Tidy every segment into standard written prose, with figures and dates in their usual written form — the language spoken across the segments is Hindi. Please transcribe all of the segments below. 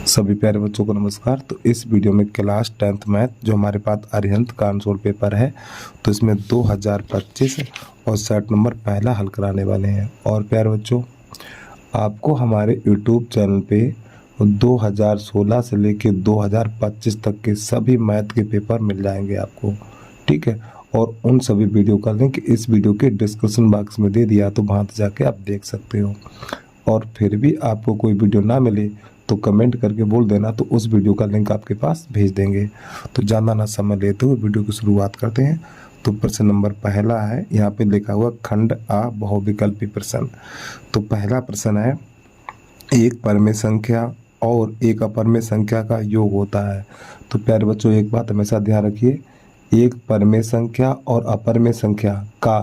सभी प्यारे बच्चों को नमस्कार। तो इस वीडियो में क्लास 10th मैथ जो हमारे पास अरिहंत का आंसर पेपर है, तो इसमें 2025 और 60 नंबर पहला हल कराने वाले हैं। और प्यारे बच्चों, आपको हमारे यूट्यूब चैनल पे 2016 से लेके 2025 तक के सभी मैथ के पेपर मिल जाएंगे आपको, ठीक है। और उन सभी वीडियो का लिंक इस वीडियो के डिस्क्रिप्शन बॉक्स में दे दिया, तो वहाँ जाके आप देख सकते हो। और फिर भी आपको कोई वीडियो ना मिले तो कमेंट करके बोल देना, तो उस वीडियो का लिंक आपके पास भेज देंगे। तो ज़्यादा ना समय लेते हुए वीडियो की शुरुआत करते हैं। तो प्रश्न नंबर पहला है, यहाँ पे लिखा हुआ खंड आ बहुविकल्पी प्रश्न। तो पहला प्रश्न है, एक परमेय संख्या और एक अपरमेय संख्या का योग होता है। तो प्यारे बच्चों, एक बात हमेशा ध्यान रखिए, एक परमेय संख्या और अपरमेय संख्या का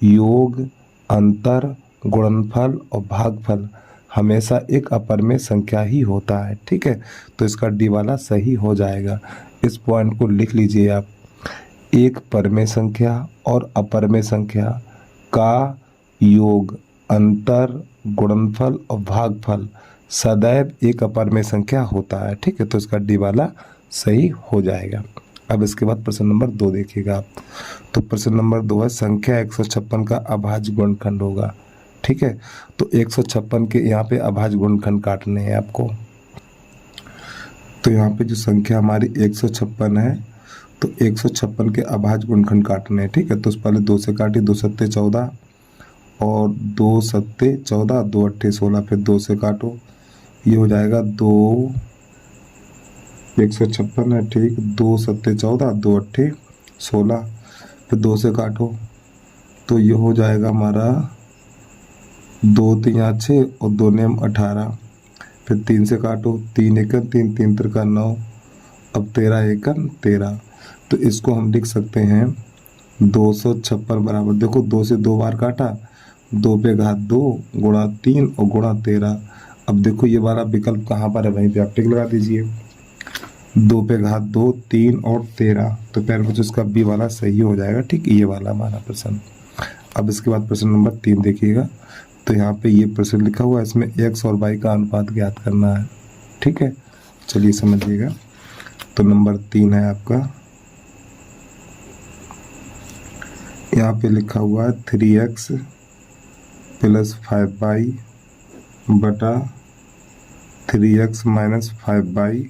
योग, अंतर, गुणनफल और भागफल हमेशा एक अपरमेय संख्या ही होता है, ठीक है। तो इसका डी वाला सही हो जाएगा। इस पॉइंट को लिख लीजिए आप। एक परमेय संख्या और अपरमेय संख्या का योग, अंतर, गुणनफल और भागफल सदैव एक अपरमेय संख्या होता है, ठीक है। तो इसका डी वाला सही हो जाएगा। अब इसके बाद प्रश्न नंबर 2 देखिएगा आप। तो प्रश्न नंबर 2 है, संख्या 156 का अभाज्य गुणनखंड होगा, ठीक है। तो 156 के यहाँ पे अभाज्य गुणनखंड काटने हैं आपको। तो यहाँ पे जो संख्या हमारी 156 है, तो 156 के अभाज्य गुणनखंड काटने हैं, ठीक है। तो पहले 2 से काटिए, 2 सत्ते 14 और 2 सत्ते 14, 2 अट्ठे 16, फिर 2 से काटो, ये हो जाएगा 2, 156 है, ठीक। 2 सत्ते 14, 2 अट्ठे 16, फिर 2 से काटो, तो ये हो जाएगा हमारा 2 3 6 और 2 नेम 18, फिर 3 से काटो, 3 एकन 3, 3 त्रिका 9, अब 13 एकन 13। तो इसको हम लिख सकते हैं 256 बराबर, देखो 2 से 2 बार काटा, 2 पे घात 2 गुणा 3 और गुणा 13। अब देखो ये वाला विकल्प कहाँ पर है, वहीं पे आप टिक लगा दीजिए। 2 पे घात 2, 3 और 13। तो प्यारे बच्चों, इसका बी वाला सही हो जाएगा, ठीक। ये वाला हमारा प्रश्न। अब इसके बाद प्रश्न नंबर 3 देखिएगा। तो यहाँ पे ये प्रश्न लिखा हुआ है, इसमें x और y का अनुपात ज्ञात करना है, ठीक है। चलिए समझिएगा। तो नंबर 3 है आपका, यहाँ पे लिखा हुआ है 3x प्लस 5y बटा 3x माइनस 5y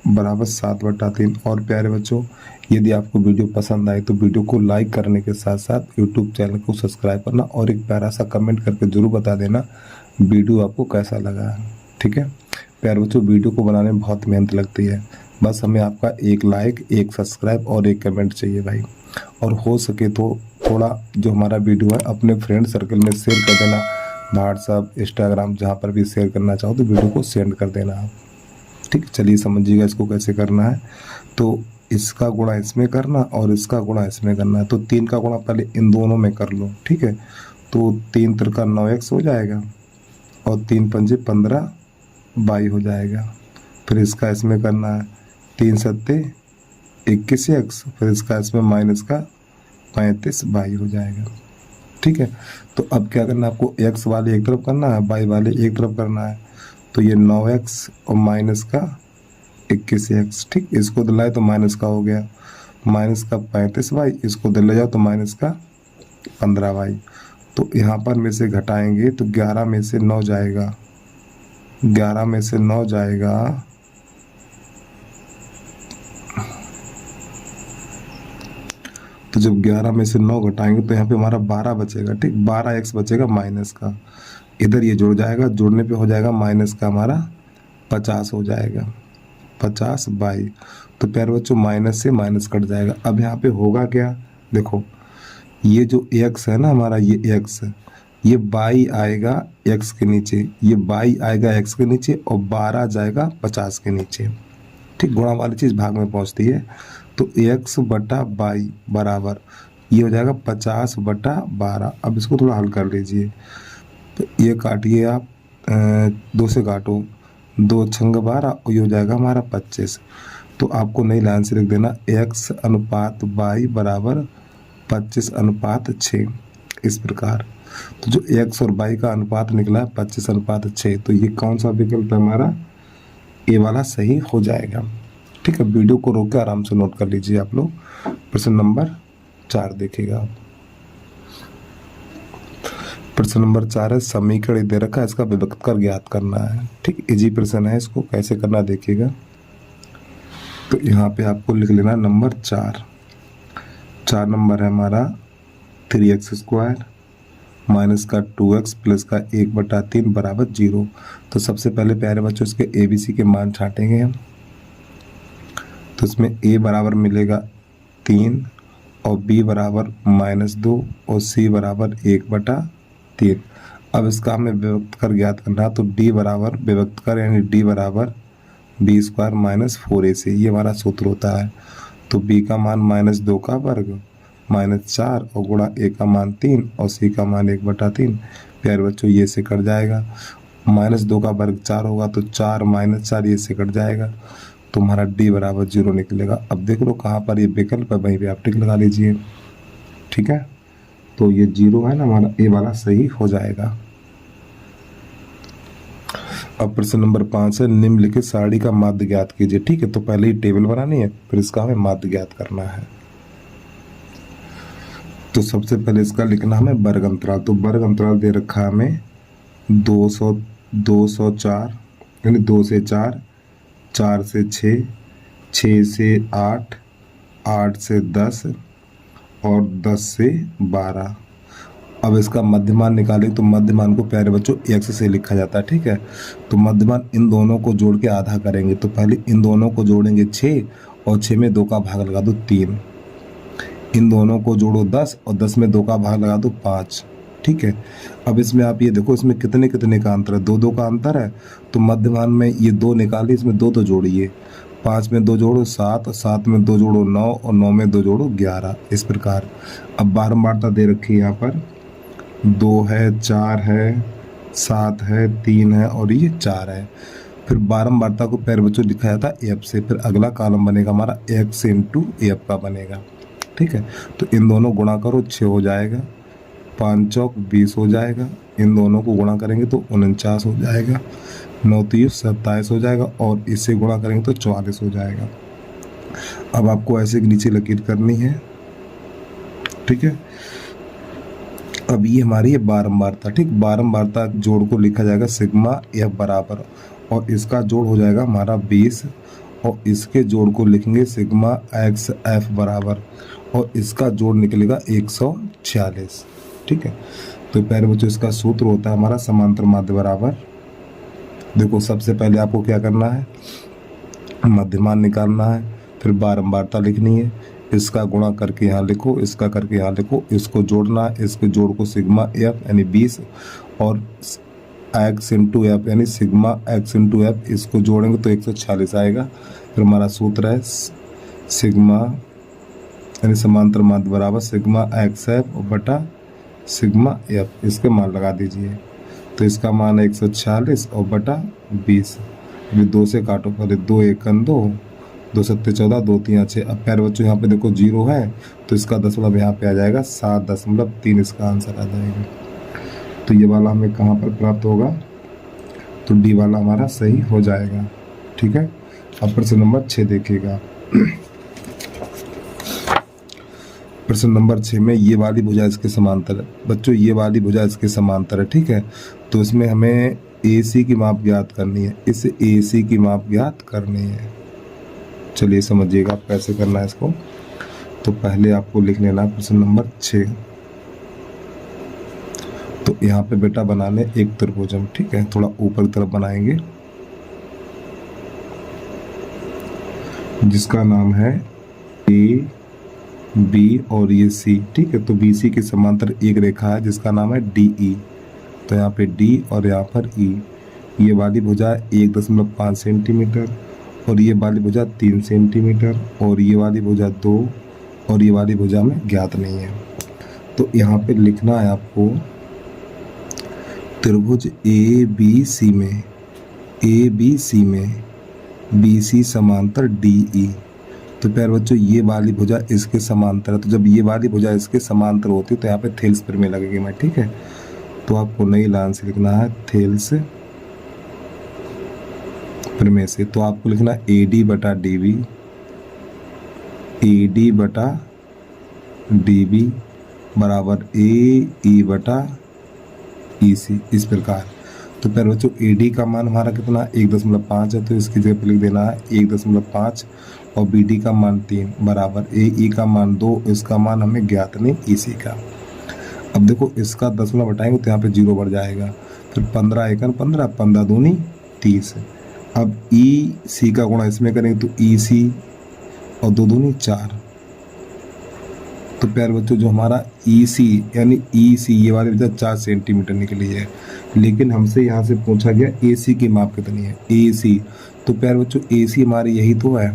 बराबर 7/3। और प्यारे बच्चों, यदि आपको वीडियो पसंद आए तो वीडियो को लाइक करने के साथ साथ यूट्यूब चैनल को सब्सक्राइब करना और एक प्यारा सा कमेंट करके ज़रूर बता देना वीडियो आपको कैसा लगा है, ठीक है। प्यारे बच्चों, वीडियो को बनाने में बहुत मेहनत लगती है, बस हमें आपका एक लाइक, एक सब्सक्राइब और एक कमेंट चाहिए भाई। और हो सके तो थोड़ा जो हमारा वीडियो है अपने फ्रेंड सर्कल में शेयर कर देना, व्हाट्सअप, इंस्टाग्राम, जहाँ पर भी शेयर करना चाहो तो वीडियो को सेंड कर देना आप, ठीक। चलिए समझिएगा इसको कैसे करना है। तो इसका गुणा इसमें करना और इसका गुणा इसमें करना है। तो 3 का गुणा पहले इन दोनों में कर लो, ठीक है। तो 3 त्रिका 9x हो जाएगा और 3 पंजे 15y हो जाएगा। फिर इसका इसमें करना है, 3 सत्ते 21x, फिर इसका इसमें माइनस का 35y हो जाएगा, ठीक है। तो अब क्या करना है आपको, x वाले एक तरफ करना है, y वाले एक तरफ करना है। तो ये 9x और माइनस का 21x, ठीक। इसको दिलाए तो माइनस का हो गया, माइनस का 35y, इसको दिला जाओ तो माइनस का 15y। तो यहाँ पर में से घटाएंगे तो 11 में से 9 जाएगा, 11 में से 9 जाएगा, तो जब 11 में से 9 घटाएंगे तो यहाँ पे हमारा 12 बचेगा, ठीक। 12x बचेगा माइनस का, इधर ये जुड़ जाएगा, जुड़ने पे हो जाएगा माइनस का हमारा 50 हो जाएगा, 50y। तो प्यारे बच्चों, माइनस से माइनस कट जाएगा। अब यहाँ पे होगा क्या, देखो ये जो x है ना हमारा, ये x, ये y आएगा x के नीचे, ये y आएगा x के नीचे और 12 जाएगा 50 के नीचे, ठीक। गुणा वाली चीज़ भाग में पहुँचती है। तो x बटा y बराबर ये हो जाएगा 50/12। अब इसको थोड़ा हल कर लीजिए। तो ये काटिए आप, 2 से काटो, 2 छंग 12 और ये हो जाएगा हमारा 25। तो आपको नई लाइन से लिख देना x अनुपात y बराबर 25/6, इस प्रकार। तो जो x और y का अनुपात निकला है 25/6, तो ये कौन सा विकल्प है हमारा, ए वाला सही हो जाएगा। ठीक है, वीडियो को रोक के आराम से नोट कर लीजिए आप लोग। प्रश्न नंबर 4 देखिएगा आप। प्रश्न नंबर 4 है समीकरण दे रखा है, इसका विभक्त कर ज्ञात करना है। ठीक, इजी प्रश्न है, इसको कैसे करना देखिएगा। तो यहाँ पे आपको लिख लेना नंबर 4 नंबर है हमारा 3x² माइनस का 2x प्लस का 1/3 बराबर 0। तो सबसे पहले प्यारे बच्चों इसके ABC के मान छांटेंगे हम। तो इसमें a बराबर मिलेगा 3 और b बराबर -2 और c बराबर 1/3। अब इसका हमें विभक्त कर ज्ञात करना, तो d बराबर विभक्त कर यानी d बराबर b² - 4ac, ये हमारा सूत्र होता है। तो b का मान -2 का वर्ग -4 और गुणा a का मान 3 और c का मान 1/3। प्यारे बच्चों ये से कट जाएगा, -2 का वर्ग 4 होगा तो 4 - 4 ये से कट जाएगा, तो हमारा d बराबर 0 निकलेगा। अब देख लो कहाँ पर ये विकल्प है, वहीं पे आप टिक लगा लीजिए। ठीक है, तो ये 0 है ना, हमारा ए वाला सही हो जाएगा। अब प्रश्न नंबर 5 है निम्नलिखित सारणी का माध्य ज्ञात कीजिए। ठीक है, तो पहले ही टेबल बनानी है, फिर इसका हमें माध्य ज्ञात करना है। तो सबसे पहले इसका लिखना हमें वर्ग अंतराल। तो वर्ग अंतराल दे रखा है हमें 204 यानी 2 से 4, 4 से 6, 6 से 8, 8 से 10 और 10 से 12। अब इसका मध्यमान निकालें, तो मध्यमान को प्यारे बच्चों x से लिखा जाता है। ठीक है, तो मध्यमान इन दोनों को जोड़ के आधा करेंगे। तो पहले इन दोनों को जोड़ेंगे 6 और 6 में 2 का भाग लगा दो 3। इन दोनों को जोड़ो 10 और 10 में 2 का भाग लगा दो 5। ठीक है, अब इसमें आप ये देखो इसमें कितने कितने का अंतर है, 2 का अंतर है। तो मध्यमान में ये 2 निकालिए, इसमें 2 जोड़िए, 5 में 2 जोड़ो 7, 7 में 2 जोड़ो 9 और 9 में 2 जोड़ो 11। इस प्रकार अब बारंबारता दे रखी है, यहाँ पर 2 है, 4 है, 7 है, 3 है और ये 4 है। फिर बारंबारता को प्यारे बच्चों लिखा जाता है f से, फिर अगला कॉलम बनेगा हमारा x × f का बनेगा। ठीक है, तो इन दोनों गुणा करो 6 हो जाएगा, 5 चौक 20 हो जाएगा, इन दोनों को गुणा करेंगे तो 49 हो जाएगा, 9 3 27 हो जाएगा और इससे गुणा करेंगे तो 44 हो जाएगा। अब आपको ऐसे नीचे लकीर करनी है। ठीक है, अब ये हमारी है बारंबारता। ठीक, बारंबारता जोड़ को लिखा जाएगा सिग्मा f बराबर, और इसका जोड़ हो जाएगा हमारा 20 और इसके जोड़ को लिखेंगे सिग्मा xf बराबर, और इसका जोड़ निकलेगा 146। ठीक है, तो प्यारे बच्चों इसका सूत्र होता है हमारा समांतर माध्य बराबर। देखो सबसे पहले आपको क्या करना है, मध्यमान निकालना है, फिर बारंबारता लिखनी है, इसका गुणा करके यहाँ लिखो, इसका करके यहाँ लिखो, इसको जोड़ना है, इसके जोड़ को सिग्मा f यानी 20 और x × f यानी सिग्मा x × f, इसको जोड़ेंगे तो 146 आएगा। फिर हमारा सूत्र है सिग्मा यानी समांतर माध्य बराबर सिग्मा xf बटा सिग्मा f, इसके मान लगा दीजिए। तो इसका मान है 146 और बटा 20। अभी 2 से काटो, पहले 2 1 2, 2 7 14, 2 3 6। अब प्यारे बच्चों यहाँ पे देखो 0 है तो इसका दशमलव यहाँ पे आ जाएगा 7.3, इसका आंसर आ जाएगा। तो ये वाला हमें कहाँ पर प्राप्त होगा, तो डी वाला हमारा सही हो जाएगा। ठीक है, अब प्रश्न नंबर 6 देखिएगा। प्रश्न नंबर 6 में ये वाली भुजा इसके समांतर है। बच्चों ये वाली भुजा इसके समांतर है। ठीक है, तो इसमें हमें AC की माप ज्ञात करनी है, इस AC की माप ज्ञात करनी है। चलिए समझिएगा कैसे करना है इसको। तो पहले आपको लिख लेना प्रश्न नंबर 6। तो यहाँ पे बेटा बनाने एक त्रिभुजम। ठीक है, थोड़ा ऊपर की तरफ बनाएंगे जिसका नाम है A B और ये C। ठीक है, तो BC के समांतर एक रेखा है जिसका नाम है DE। तो यहाँ पे D और यहाँ पर E। ये वाली भुजा 1.5 सेंटीमीटर और ये वाली भुजा 3 सेंटीमीटर और ये वाली भुजा 2 और ये वाली भुजा में ज्ञात नहीं है। तो यहाँ पे लिखना है आपको त्रिभुज ABC में BC समांतर DE। तो प्यारे बच्चों ये वाली भुजा इसके समांतर है, तो जब ये वाली भुजा इसके समांतर होती है तो यहाँ पे थेल्स प्रमेय लगेगी मैं। ठीक है, तो आपको नई लाइन से लिखना है थेल्स में से, तो आपको लिखना AD बटा DB, AD बटा DB बराबर AE बटा EC, इस प्रकार। तो फिर बच्चों AD का मान हमारा कितना 1.5 है, तो इसकी जगह पे लिख देना है 1.5 और BD का मान 3 बराबर AE का मान 2, इसका मान हमें ज्ञात नहीं EC का। अब देखो इसका 10 घटाएंगे तो यहाँ पे 0 बढ़ जाएगा, फिर 15 एकन 15, 15 दूनी 30। अब EC का गुणा इसमें करेंगे तो EC और 2 दूनी 4। तो प्यारे बच्चों जो हमारा EC यानी EC ये वाली वजह 4 सेंटीमीटर निकली है, लेकिन हमसे यहाँ से पूछा गया AC की माप कितनी है, AC। तो प्यारे बच्चों AC हमारी यही तो है,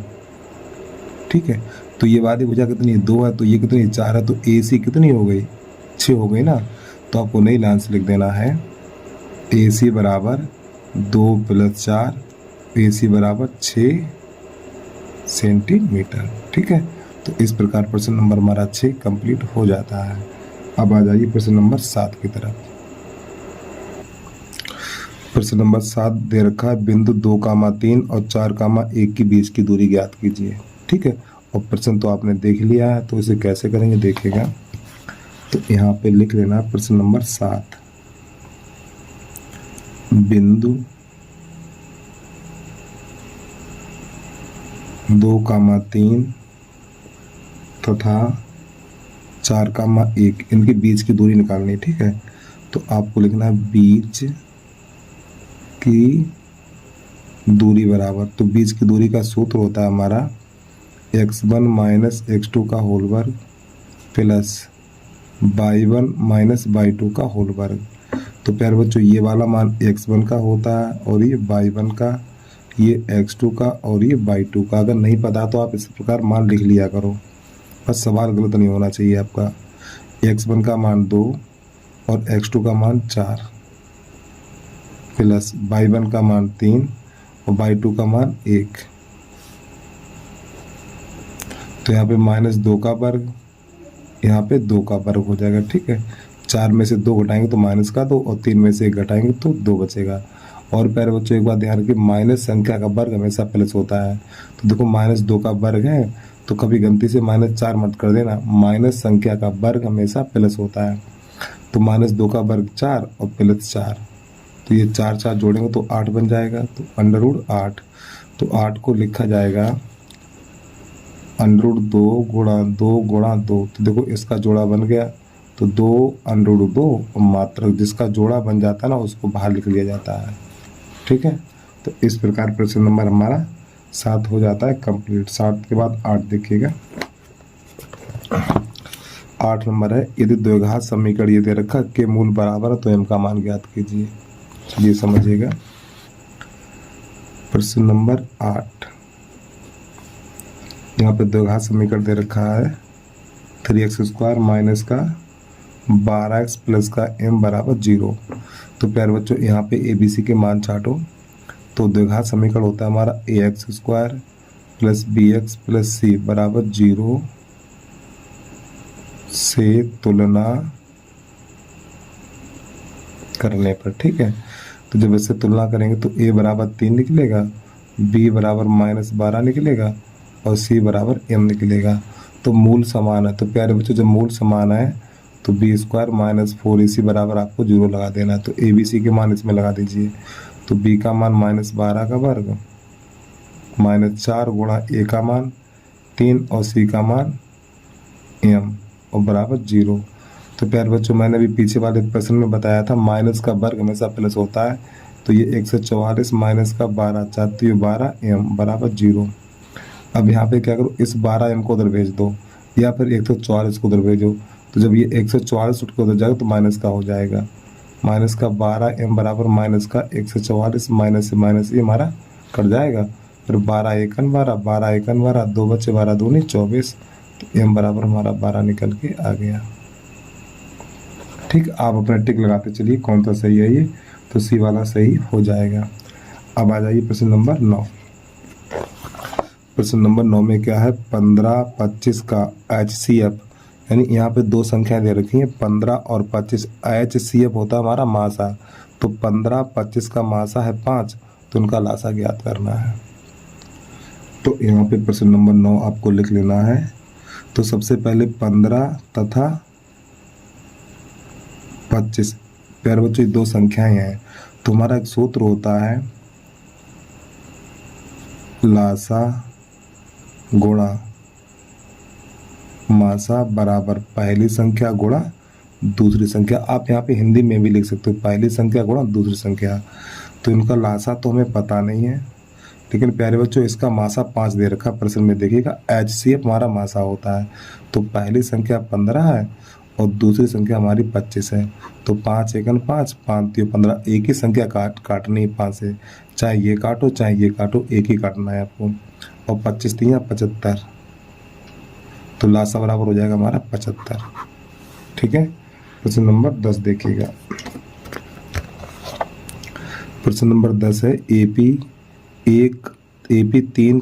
ठीक है। तो ये वाली भुजा कितनी है 2 है, तो ये कितनी 4 है, तो AC कितनी हो गई 6 हो गई ना। तो आपको नई लाइन से लिख देना है AC बराबर 2 + 4, AC बराबर 6 सेंटीमीटर, ठीक है। तो इस प्रकार प्रश्न नंबर हमारा 6 कंप्लीट हो जाता है। अब आ जाइए प्रश्न नंबर 7 की तरफ। प्रश्न नंबर 7 दे रखा है बिंदु 2,3 और 4,1 के बीच की दूरी ज्ञात कीजिए, ठीक है। और प्रश्न तो आपने देख लिया है, तो इसे कैसे करेंगे देखिएगा। तो यहाँ पे लिख लेना प्रश्न नंबर 7, बिंदु 2,3 तथा 4,1 इनके बीच की दूरी निकालनी, ठीक है। तो आपको लिखना है बीच की दूरी बराबर, तो बीच की दूरी का सूत्र होता है हमारा x1 माइनस x2 का होल वर्ग प्लस y1 माइनस y2 का होल वर्ग। तो प्यारे बच्चों ये वाला मान x1 का होता है और ये y1 का, ये x2 का और ये y2 का। अगर नहीं पता तो आप इस प्रकार मान लिख लिया करो, बस सवाल गलत नहीं होना चाहिए आपका। x1 का मान 2 और x2 का मान 4 प्लस y1 का मान 3 और y2 का मान 1। तो यहाँ पे -2 का वर्ग, यहाँ पे 2 का वर्ग हो जाएगा, ठीक है। 4 में से 2 घटाएंगे तो -2 और 3 में से 1 घटाएंगे तो 2 बचेगा। और प्यारे बच्चों एक बात ध्यान रखिए, माइनस संख्या का वर्ग हमेशा प्लस होता है। तो देखो -2 का वर्ग है, तो कभी गलती से -4 मत कर देना, माइनस संख्या का वर्ग हमेशा प्लस होता है। तो -2 का वर्ग 4 और प्लस 4, तो ये 4 जोड़ेंगे तो 8 बन जाएगा, तो √8। तो 8 को लिखा जाएगा √2 गुणा 2 गुणा 2। तो देखो इसका जोड़ा बन गया, तो 2 √2 और मात्रक जिसका जोड़ा बन जाता है ना उसको बाहर लिख लिया जाता है, ठीक है। तो इस प्रकार प्रश्न नंबर हमारा 7 हो जाता है कंप्लीट। 7 के बाद 8 देखिएगा। 8 नंबर है, यदि द्विघात समीकरण ये दे रखा के मूल बराबर है तो m का मान ज्ञात कीजिए। चलिए समझिएगा प्रश्न नंबर 8। यहाँ पे द्विघात समीकरण दे रखा है 3x² माइनस का 12x प्लस का m बराबर 0। तो प्यारे बच्चों यहाँ पे ABC के मान छाटो, तो द्विघात समीकरण होता है हमारा ax² plus bx plus c बराबर 0 से तुलना करने पर, ठीक है। तो जब इससे तुलना करेंगे तो a बराबर 3 निकलेगा, b बराबर -12 निकलेगा और c बराबर m निकलेगा। तो मूल समान है। तो प्यारे बच्चों जब मूल समान है तो b² माइनस 4ac बराबर आपको 0 लगा देना है। तो abc के मान इसमें लगा दीजिए। तो b का मान -12 का वर्ग -4 गुणा a का मान 3 और c का मान m और बराबर 0। तो प्यारे बच्चों मैंने भी पीछे वाले प्रश्न में बताया था माइनस का वर्ग हमेशा प्लस होता है। तो ये 144 माइनस का 12 4 तो ये 12m बराबर 0। अब यहाँ पे क्या करो, इस 12m को उधर भेज दो या फिर 144 को उधर भेजो। तो जब ये 144 उठ के उधर जाएगा तो माइनस का हो जाएगा, माइनस का 12m बराबर माइनस का 144, माइनस से माइनस ये हमारा कट जाएगा। फिर 12 एकन 12, 12 एकन 12, 2 बचे 12 दूनी 24। तो m बराबर हमारा 12 निकल के आ गया, ठीक। आप अपना टिक लगाते चलिए कौन सा सही है ये, तो सी वाला सही हो जाएगा। अब आ जाइए प्रश्न नंबर 9। प्रश्न नंबर 9 में क्या है, 15-25 का HCF, यानी यहाँ पे 2 संख्याएं दे रखी हैं 15 और 25। HCF होता है हमारा मासा। तो 15-25 का मासा है 5 तो उनका लासा ज्ञात करना है। तो यहाँ पे प्रश्न नंबर 9 आपको लिख लेना है। तो सबसे पहले 15 तथा 25 प्यारे बच्चों ये दो संख्याएं हैं, तो हमारा एक सूत्र होता है लासा गुणा मासा बराबर पहली संख्या गुणा दूसरी संख्या। आप यहाँ पे हिंदी में भी लिख सकते हो, पहली संख्या गुणा दूसरी संख्या। तो इनका लासा तो हमें पता नहीं है, लेकिन प्यारे बच्चों इसका मासा 5 दे रखा प्रश्न में, देखिएगा HCF हमारा मासा होता है। तो पहली संख्या 15 है और दूसरी संख्या हमारी 25 है। तो 5 एकन 5, 5 3 15, एक ही संख्या काटनी है 5 से, चाहे ये काटो चाहे ये काटो, एक ही काटना है आपको। और 25 3 75, तो लासा बराबर हो जाएगा हमारा 75। ठीक है, प्रश्न नंबर 10 देखिएगा। प्रश्न नंबर 10 है AP 3,1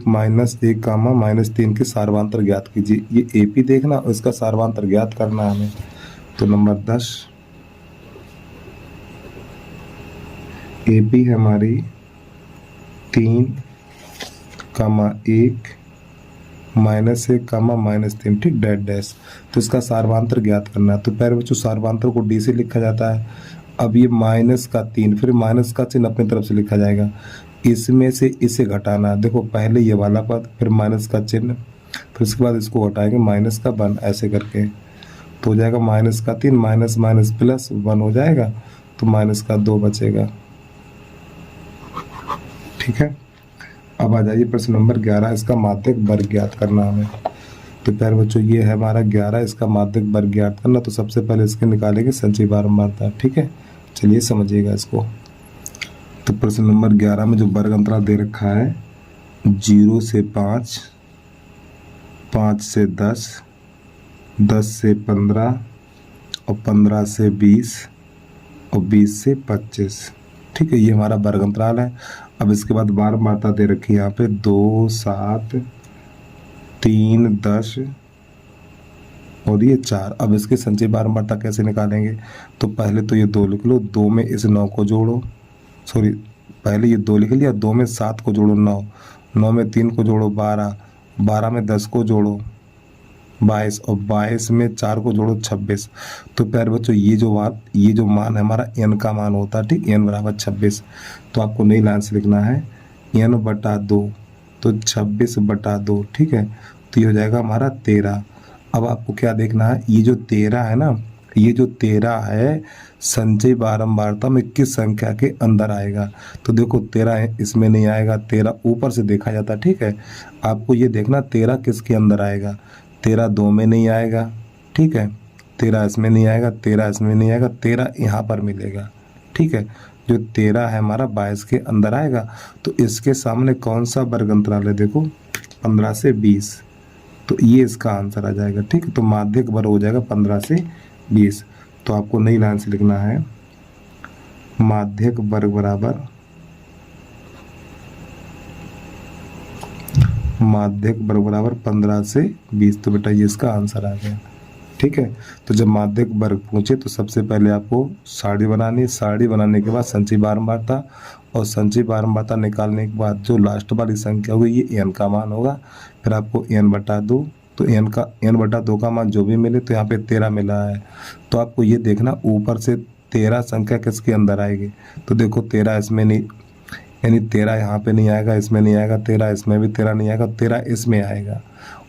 -1, -3 के सार्वांतर ज्ञात कीजिए। ये AP देखना और इसका सार्वांतर ज्ञात करना है हमें। तो नंबर 10 AP है हमारी 3,1 -1, -3, ठीक, डैश। तो इसका सार्वांतर ज्ञात करना है। तो प्यारे बच्चों सार्वांतर को D से लिखा जाता है। अब ये -3, फिर माइनस का चिन्ह अपनी तरफ से लिखा जाएगा, इसमें से इसे घटाना है। देखो पहले ये वाला पद, फिर माइनस का चिन्ह, फिर उसके बाद इसको घटाएंगे -1, ऐसे करके तो हो जाएगा -3, माइनस माइनस प्लस 1 हो जाएगा, तो -2 बचेगा। ठीक है, अब आ जाइए प्रश्न नंबर 11, इसका माध्यक वर्ग ज्ञात करना हमें। तो प्यारे बच्चों ये है हमारा 11, इसका माध्यक वर्ग ज्ञात करना। तो सबसे पहले इसके निकालेंगे संचयी बारंबारता। ठीक है, चलिए समझिएगा इसको। तो प्रश्न नंबर 11 में जो वर्ग अंतराल दे रखा है 0 से 5, 5 से 10, 10 से 15 और 15 से 20 और 20 से 25। ठीक है, ये हमारा वर्ग अंतराल है। अब इसके बाद बारंबारता दे रखी है यहाँ पे 2, 7, 3, 10 और ये 4। अब इसकी संचयी बारंबारता कैसे निकालेंगे? तो पहले तो ये 2 लिख लो, 2 में इस 9 को जोड़ो, सॉरी पहले ये 2 लिख लिया, 2 में 7 को जोड़ो 9, 9 में 3 को जोड़ो 12, 12 में 10 को जोड़ो 22 और 22 में 4 को जोड़ो 26। तो प्यारे बच्चों ये जो मान है हमारा n का मान होता है। ठीक, n बराबर 26। तो आपको नई लाइन से लिखना है n/2, तो 26/2। ठीक है, तो ये हो जाएगा हमारा 13। अब आपको क्या देखना है, ये जो 13 है ना, ये जो 13 है संचयी बारंबारता में किस संख्या के अंदर आएगा? तो देखो 13 इसमें नहीं आएगा, 13 ऊपर से देखा जाता है। ठीक है, आपको ये देखना 13 किसके अंदर आएगा। 13 2 में नहीं आएगा, ठीक है, 13 इसमें नहीं आएगा, 13 इसमें नहीं आएगा, 13 यहाँ पर मिलेगा। ठीक है, जो 13 है हमारा 22 के अंदर आएगा। तो इसके सामने कौन सा वर्ग अंतराल है? देखो 15 से 20, तो ये इसका आंसर आ जाएगा। ठीक है, तो माध्यक वर्ग हो जाएगा 15 से 20। तो आपको नई लाइन से लिखना है माध्यक वर्ग बराबर माध्यक वर्ग बराबर 15 से 20। तो बेटा ये इसका आंसर आ गया। ठीक है, तो जब माध्यक वर्ग पूछे तो सबसे पहले आपको सारणी बनानी है, सारणी बनाने के बाद संचयी बारंबारता, और संचयी बारंबारता निकालने के बाद जो लास्ट वाली संख्या होगी ये n का मान होगा। फिर आपको n/2, तो n/2 का मान जो भी मिले, तो यहाँ पे 13 मिला है। तो आपको ये देखना ऊपर से 13 संख्या किसके अंदर आएगी। तो देखो 13 इसमें नहीं, यानी 13 यहाँ पे नहीं आएगा, इसमें नहीं आएगा, 13 इसमें भी 13 नहीं आएगा, 13 इसमें आएगा।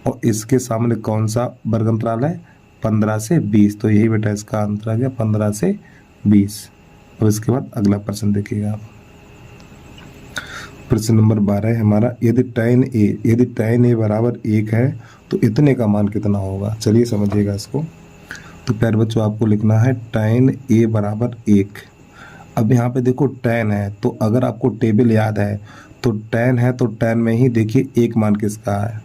और इसके सामने कौन सा वर्ग अंतराल है? 15 से 20। तो यही बेटा इसका आंसर आ गया 15 से 20। अब इसके बाद अगला प्रश्न देखिएगा आप। प्रश्न नंबर 12 है हमारा, यदि tan a बराबर 1 है तो इतने का मान कितना होगा? चलिए समझिएगा इसको। तो प्यारे बच्चों आपको लिखना है tan a बराबर 1। अब यहाँ पे देखो tan है, तो अगर आपको टेबल याद है तो tan है, तो tan में ही देखिए एक मान किसका है,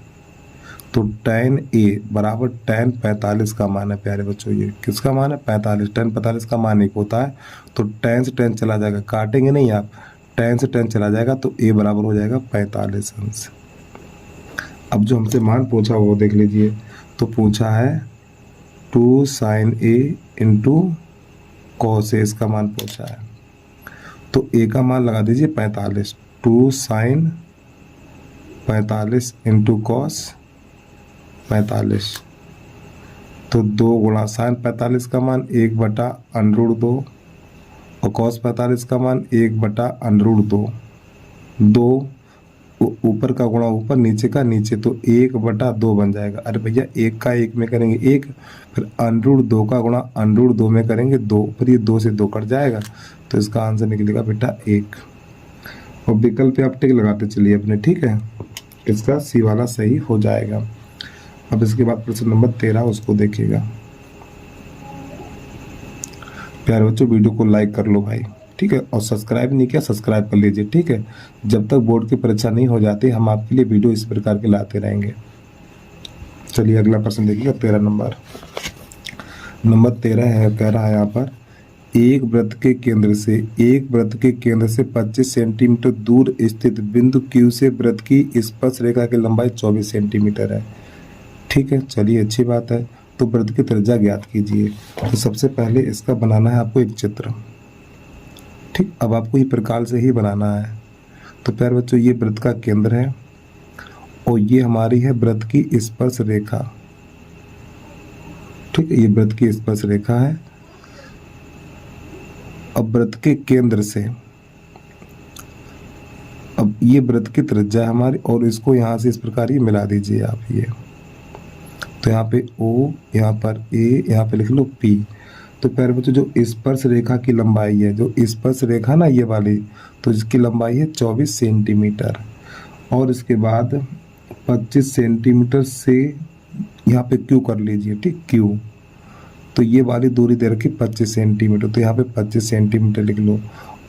तो tan a बराबर tan 45 का मान है। प्यारे बच्चों ये किसका मान है? 45। tan 45 का मान 1 होता है, तो tan से tan चला जाएगा, काटेंगे नहीं आप, tan से tan चला जाएगा, तो a बराबर हो जाएगा 45 अंश। अब जो हमसे मान पूछा वो देख लीजिए। तो पूछा है 2 sin a into cos a, इसका मान पूछा है। तो ए का मान लगा दीजिए 45, 2 sin 45 इंटू कॉस 45, तो 2 गुणा साइन 45 का मान 1/√2 और कॉस 45 का मान 1/√2, 2 ऊपर का गुणा ऊपर, नीचे का नीचे, तो 1/2 बन जाएगा। अरे भैया 1 का 1 में करेंगे 1, फिर √2 का गुणा √2 में करेंगे 2, फिर ये 2 से 2 कट जाएगा, तो इसका आंसर निकलेगा बेटा 1। और विकल्प पे आप टिक लगाते चलिए अपने, ठीक है, इसका सी वाला सही हो जाएगा। अब इसके बाद प्रश्न नंबर 13 उसको देखिएगा। प्यारे बच्चों वीडियो को लाइक कर लो भाई, ठीक है, और सब्सक्राइब नहीं किया सब्सक्राइब कर लीजिए, ठीक है। जब तक बोर्ड की परीक्षा नहीं हो जाती हम आपके लिए वीडियो इस प्रकार के लाते रहेंगे। चलिए अगला प्रश्न देखिएगा 13 नंबर 13 है, कह रहा है यहाँ पर एक वृत्त के केंद्र से 25 सेंटीमीटर दूर स्थित बिंदु Q से वृत्त की स्पर्श रेखा की लंबाई 24 सेंटीमीटर है, ठीक है। चलिए अच्छी बात है। तो वृत्त की त्रिज्या ज्ञात कीजिए। तो सबसे पहले इसका बनाना है आपको एक चित्र, ठीक। अब आपको ये प्रकार से ही बनाना है। तो प्यारे बच्चों ये वृत्त का केंद्र है और ये हमारी है वृत्त की स्पर्श रेखा, ठीक है, ये वृत्त की स्पर्श रेखा है। अब वृत्त के केंद्र से अब ये वृत्त की त्रिज्या है हमारी, और इसको यहाँ से इस प्रकार ये मिला दीजिए आप ये। तो यहाँ पे O, यहाँ पर A, यहाँ पे लिख लो P। तो प्यारे बच्चों जो स्पर्श रेखा की लंबाई है, जो स्पर्श रेखा ना ये वाली, तो इसकी लंबाई है 24 सेंटीमीटर, और इसके बाद 25 सेंटीमीटर से यहाँ पे Q कर लीजिए, ठीक, Q। तो ये वाली दूरी दे रखी 25 सेंटीमीटर, तो यहाँ पे 25 सेंटीमीटर लिख लो।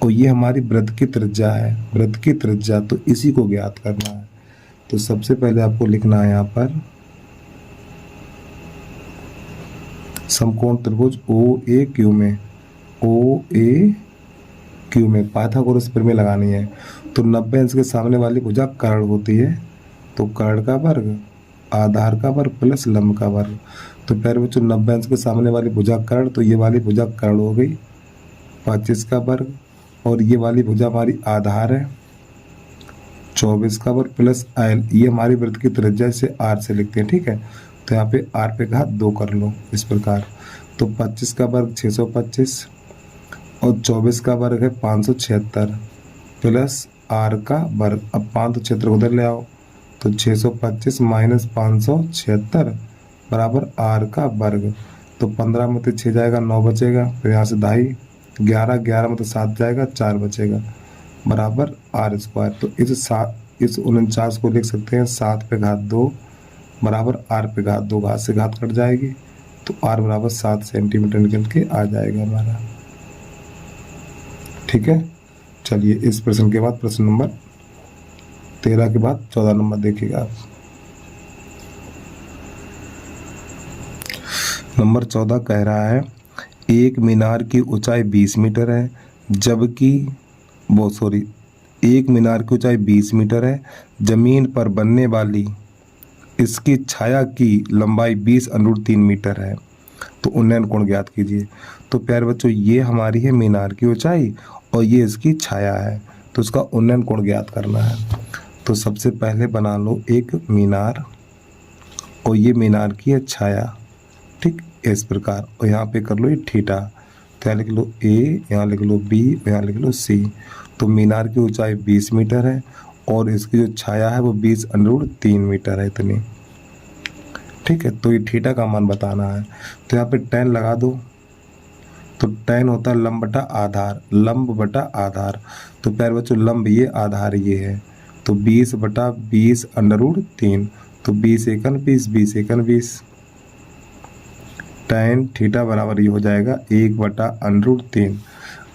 और ये हमारी वृत्त की त्रिज्या है, वृत्त की त्रिज्या, तो इसी को ज्ञात करना है। तो सबसे पहले आपको लिखना है यहाँ पर समकोण त्रिभुज OAQ में, OAQ में पाइथागोरस प्रमेय लगानी है। तो 90 अंश के सामने वाली भुजा कर्ण होती है, तो कर्ण का वर्ग आधार का वर्ग प्लस लंब का वर्ग। तो प्यारे बच्चों 90 अंश के सामने वाली भुजा कर्ण, तो ये वाली भुजा कर्ण हो गई 25 का वर्ग, और ये वाली भुजा हमारी आधार है 24 का वर्ग प्लस l, ये हमारी वृत्त की त्रिज्या से r से लिखते हैं, ठीक है। तो यहाँ पे r पे घात 2 कर लो इस प्रकार। तो 25 का वर्ग 625 और 24 का वर्ग है 576 प्लस r का वर्ग। अब 576 उधर ले आओ, तो 625 माइनस 576 बराबर r का वर्ग। तो 15 में तो 6 जाएगा 9 बचेगा, फिर यहाँ से 2 11 में तो 7 जाएगा 4 बचेगा बराबर r²। तो इस 49 को लिख सकते हैं 7 पे घात 2 बराबर r पे घात 2, घात से घात कट जाएगी, तो r बराबर 7 सेंटीमीटर निकल के आ जाएगा हमारा, ठीक है। चलिए इस प्रश्न के बाद प्रश्न नंबर 13 के बाद 14 नंबर देखिएगा आप। नंबर 14 कह रहा है एक मीनार की ऊंचाई 20 मीटर है, जबकि एक मीनार की ऊंचाई 20 मीटर है, जमीन पर बनने वाली इसकी छाया की लंबाई 20√3 मीटर है, तो उन्नयन कोण ज्ञात कीजिए। तो प्यारे बच्चों ये हमारी है मीनार की ऊंचाई और ये इसकी छाया है, तो इसका उन्नयन कोण ज्ञात करना है। तो सबसे पहले बना लो एक मीनार और ये मीनार की है छाया, ठीक, इस प्रकार। और यहाँ पे कर लो ये थीटा, तो यहाँ लिख लो A, यहाँ लिख लो B, यहाँ लिख लो C। तो मीनार की ऊंचाई 20 मीटर है और इसकी जो छाया है वो 20√3 मीटर है इतनी, ठीक है। तो ये थीटा का मान बताना है। तो यहाँ पे tan लगा दो, तो tan होता है लंब बटा आधार, लंब बटा आधार। तो प्यारे बच्चों लंब ये आधार ये है, तो 20/20√3, तो 20 एकन 20, 20 एकन 20। tan थीटा बराबर ये हो जाएगा 1/√3।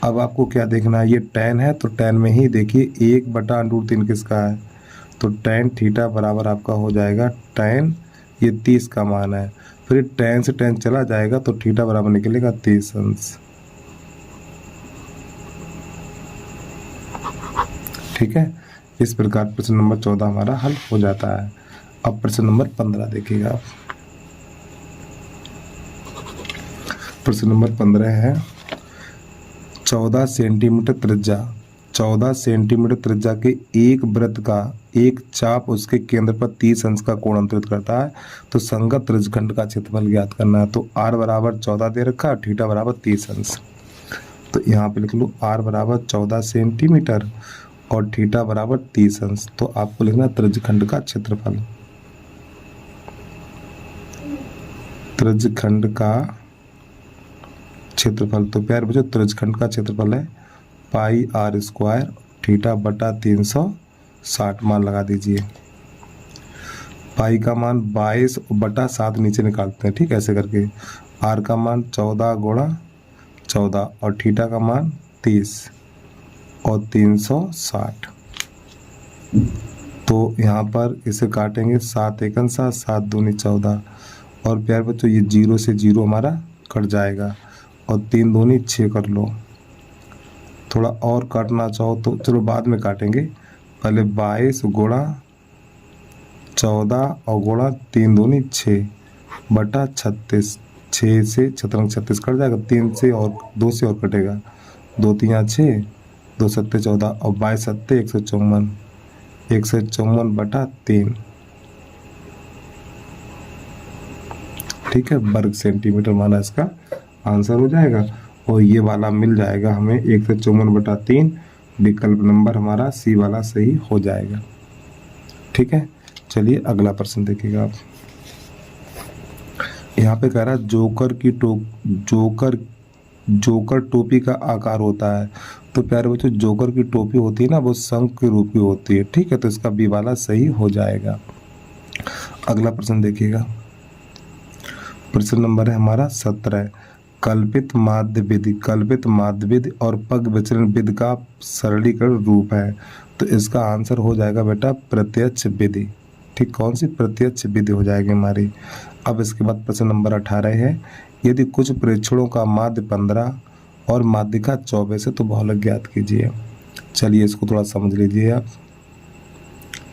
अब आपको क्या देखना है, ये tan है तो tan में ही देखिए 1/√3 किसका है, तो tan थीटा बराबर आपका हो जाएगा tan, ये 30 का मान है, फिर tan से tan चला जाएगा तो थीटा बराबर निकलेगा 30 अंश, ठीक है। इस प्रकार प्रश्न नंबर 14 हमारा हल हो जाता है। अब प्रश्न नंबर 15 देखिएगा आप। प्रश्न नंबर 15 है 14 सेंटीमीटर त्रिज्या 14 सेंटीमीटर त्रिज्या के एक वृत्त का एक चाप उसके केंद्र पर 30 अंश का कोण अंतरित करता है, तो संगत त्रिज्यखंड का क्षेत्रफल ज्ञात करना है। तो r बराबर 14 दे रखा है, थीटा बराबर 30 अंश। तो यहाँ पे लिख लो r बराबर 14 सेंटीमीटर और थीटा बराबर 30 अंश। तो आपको लिखना त्रिज्यखंड का क्षेत्रफल, त्रिज्यखंड का क्षेत्रफल। तो प्यार बच्चों त्रिज्यखंड का क्षेत्रफल है पाई r स्क्वायर थीटा बटा 360, मान लगा दीजिए। पाई का मान 22 बटा 7 नीचे निकालते हैं, ठीक है, ऐसे करके। r का मान 14 गुणा 14 और थीटा का मान 30 और 360। तो यहाँ पर इसे काटेंगे, 7 एकन 7, 7 दूनी 14 और प्यार बच्चों ये 0 से 0 हमारा कट जाएगा और 3 दूनी 6 कर लो। थोड़ा और काटना चाहो तो चलो बाद में काटेंगे, पहले 22 गुणा 14 और गुणा 3 दूनी 6 बटा 36। 6 से 36 कट जाएगा, 3 से और 2 से और कटेगा, 2 3 6, 2 7 14 और 22 7 154, 154 बटा 3, ठीक है, वर्ग सेंटीमीटर माना इसका आंसर हो जाएगा। और ये वाला मिल जाएगा हमें 154 बटा 3, विकल्प नंबर हमारा सी वाला सही हो जाएगा, ठीक है। चलिए अगला प्रश्न देखिएगा आप। यहाँ पे कह रहा है जोकर टोपी का आकार होता है। तो प्यारे बच्चों जोकर की टोपी होती है ना, वो शंख के रूप की होती है, ठीक है, तो इसका बी वाला सही हो जाएगा। अगला प्रश्न देखिएगा, प्रश्न नंबर है हमारा 17। कल्पित माध्य विधि और पग विचलन विधि का सरलीकरण रूप है। तो इसका आंसर हो जाएगा बेटा प्रत्यक्ष विधि, ठीक, कौन सी? प्रत्यक्ष विधि हो जाएगी हमारी। अब इसके बाद प्रश्न नंबर 18 है, यदि कुछ प्रेक्षणों का माध्य 15 और माध्यिका 24 है तो बहुलक ज्ञात कीजिए। चलिए इसको थोड़ा समझ लीजिए आप।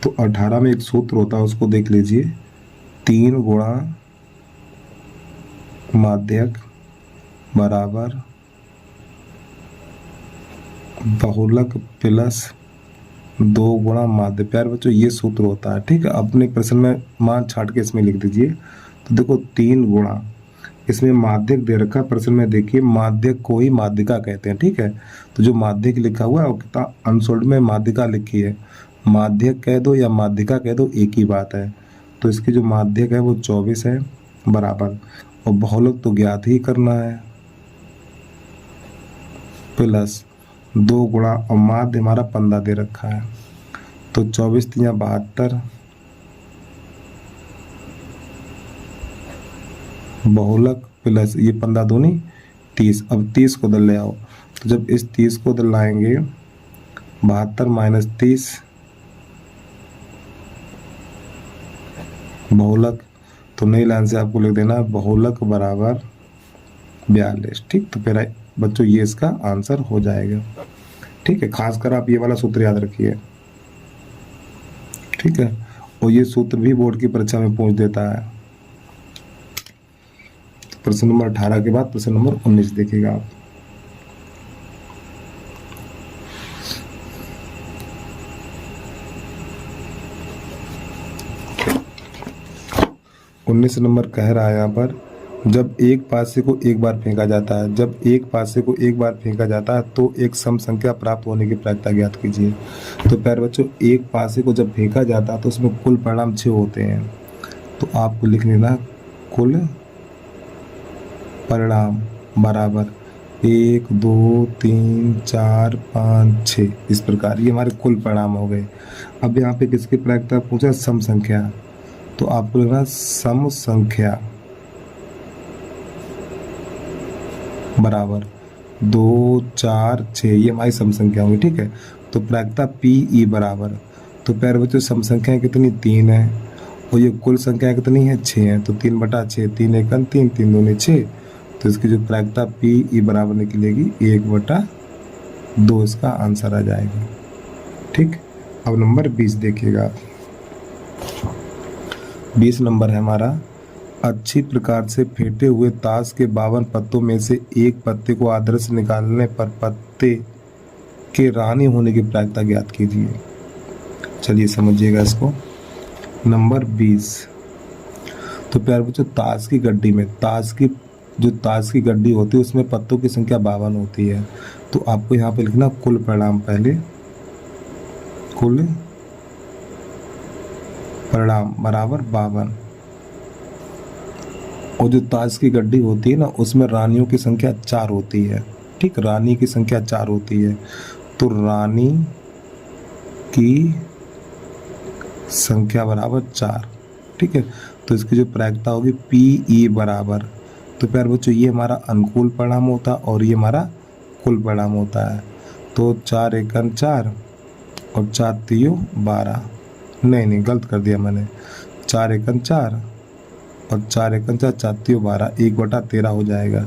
तो 18 में एक सूत्र होता है, उसको देख लीजिए, 3 गुणा माध्यक बराबर बहुलक प्लस 2 गुणा माध्य। प्यार बच्चों ये सूत्र होता है, ठीक है। अपने प्रश्न में मान छाट के इसमें लिख दीजिए। तो देखो 3 गुणा, इसमें माध्यक दे रखा है, प्रश्न में देखिए माध्यक को ही माध्यिका कहते हैं, ठीक है। तो जो माध्यक लिखा हुआ है वो कितना अनसोल्ड में माध्यिका लिखी है, माध्यक कह दो या माध्यिका कह दो एक ही बात है। तो इसकी जो माध्यक है वो 24 है बराबर, और बहुलक तो ज्ञात ही करना है, प्लस 2 गुणा और माध्य हमारा 15 दे रखा है। तो 24 3 72, बहुलक प्लस ये 15 दूनी 30। अब 30 को उधर ले आओ, तो जब इस 30 को उधर लाएंगे 72 माइनस 30 बहुलक, तो नई लाइन से आपको लिख देना बहुलक बराबर 42, ठीक। तो फिर बच्चों ये इसका आंसर हो जाएगा, ठीक है। खासकर आप ये वाला सूत्र याद रखिए, ठीक है, और ये सूत्र भी बोर्ड की परीक्षा में पूछ देता है। प्रश्न नंबर 18 के बाद प्रश्न नंबर 19 देखिएगा आप। उन्नीस नंबर कह रहा है यहाँ पर, जब एक पासे को एक बार फेंका जाता है, जब एक पासे को एक बार फेंका जाता है तो एक सम संख्या प्राप्त होने की प्रायिकता ज्ञात कीजिए। तो प्यारे बच्चों एक पासे को जब फेंका जाता है तो उसमें कुल परिणाम 6 होते हैं। तो आपको लिख लेना कुल परिणाम बराबर 1 2 3 4 5 6, इस प्रकार ये हमारे कुल परिणाम हो गए। अब यहाँ पे किसकी प्रायिकता पूछा? सम संख्या। तो आपको लिखना सम संख्या बराबर 2 4 6, ये हमारी सम संख्या होगी, ठीक है। तो प्रायिकता PE बराबर, तो प्यारे बच्चों सम संख्या कितनी 3 है और ये कुल संख्या कितनी है 6 है। तो 3 बटा 6, 3 एकन 3, 3 दूनी 6, तो इसकी जो प्रायिकता PE बराबर निकलेगी 1 बटा 2, इसका आंसर आ जाएगा, ठीक। अब नंबर 20 देखिएगा। 20 नंबर है हमारा, अच्छी प्रकार से फेंटे हुए ताश के 52 पत्तों में से एक पत्ते को आदर्श निकालने पर पत्ते के रानी होने की प्रायिकता ज्ञात कीजिए। चलिए समझिएगा इसको। नंबर 20। तो प्यारे बच्चों, ताश की गड्डी में ताश की गड्डी होती है उसमें पत्तों की संख्या 52 होती है। तो आपको यहाँ पे लिखना कुल परिणाम, पहले कुल परिणाम बराबर 52। और जो ताश की गड्डी होती है ना उसमें रानियों की संख्या 4 होती है। ठीक, रानी की संख्या 4 होती है। तो रानी की संख्या बराबर 4। ठीक है, तो इसकी जो प्रायिकता होगी PE बराबर, तो प्यारे बच्चों ये हमारा अनुकूल परिणाम होता है और ये हमारा कुल परिणाम होता है। तो 4 एकम 4 और 4 तियो 12, नहीं गलत कर दिया मैंने, 4 एकम 4 और 4 एकम 4, 4 तियो 12, 1/13 हो जाएगा।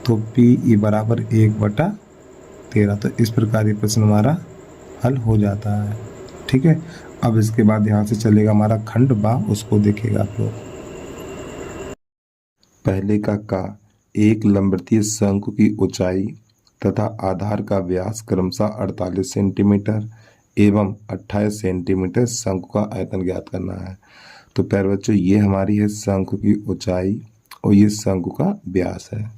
तो PE बराबर 1/13। तो इस प्रकार ये प्रश्न हमारा हल हो जाता है। ठीक है, अब इसके बाद यहाँ से चलेगा हमारा खंड बा, उसको देखिएगा आप लोग। पहले का एक लंबवृत्तीय शंकु की ऊंचाई तथा आधार का व्यास क्रमशः 48 सेंटीमीटर एवं 28 सेंटीमीटर, शंकु का आयतन ज्ञात करना है। तो प्यारे बच्चों ये हमारी है शंकु की ऊंचाई और ये शंकु का व्यास है।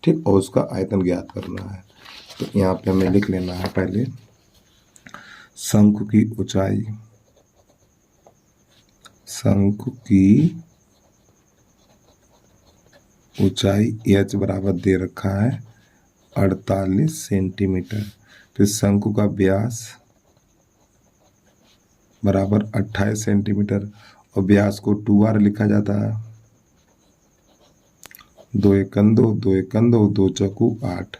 ठीक, और उसका आयतन ज्ञात करना है। तो यहाँ पे हमें लिख लेना है पहले शंकु की ऊंचाई, शंकु की ऊंचाई h बराबर दे रखा है 48 सेंटीमीटर। फिर शंकु का व्यास बराबर 28 सेंटीमीटर और व्यास को 2r लिखा जाता है। 2 एकम 2, 2 एकम 2, 2 चौकू 8,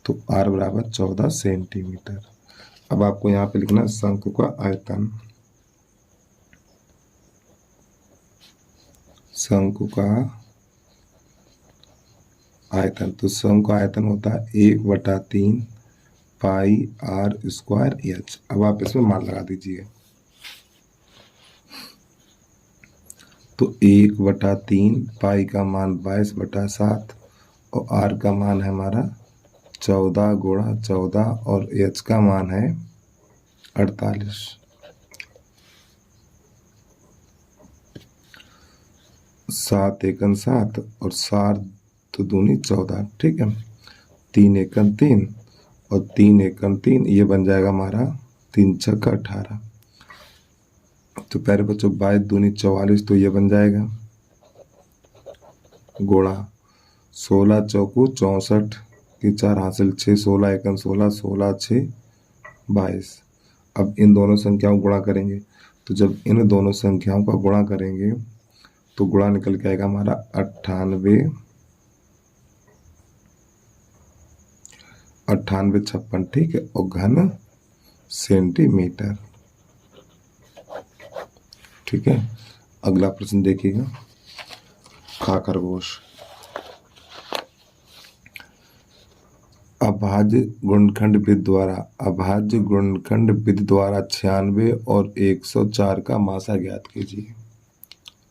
तो r बराबर 14 सेंटीमीटर। अब आपको यहाँ पे लिखना शंकु का आयतन, शंकु का आयतन, तो शंकु का आयतन होता है 1/3 पाई r स्क्वायर h। अब आप इसमें मान लगा दीजिए। तो 1/3 पाई का मान 22/7 और r का मान है हमारा 14 गुणा 14 और h का मान है 48। 7 एकम 7 और 7 दूनी 14। ठीक है, 3 एकम 3 और 3 एकम 3, ये बन जाएगा हमारा 3 छक्का 18। तो प्यारे बच्चों 22 दूनी 44, तो ये बन जाएगा गुणा 16 चौकू 64 की 4 हासिल 6, 16 एकम 16, 16 6 22। अब इन दोनों संख्याओं को गुणा करेंगे, तो जब इन दोनों संख्याओं का गुणा करेंगे तो गुणा निकल के आएगा हमारा 98 56। ठीक है, और घन सेंटीमीटर। ठीक है, अगला प्रश्न देखिएगा। खरगोश। अभाज्य गुणनखंड विधि द्वारा 96 और 104 का मासा ज्ञात कीजिए।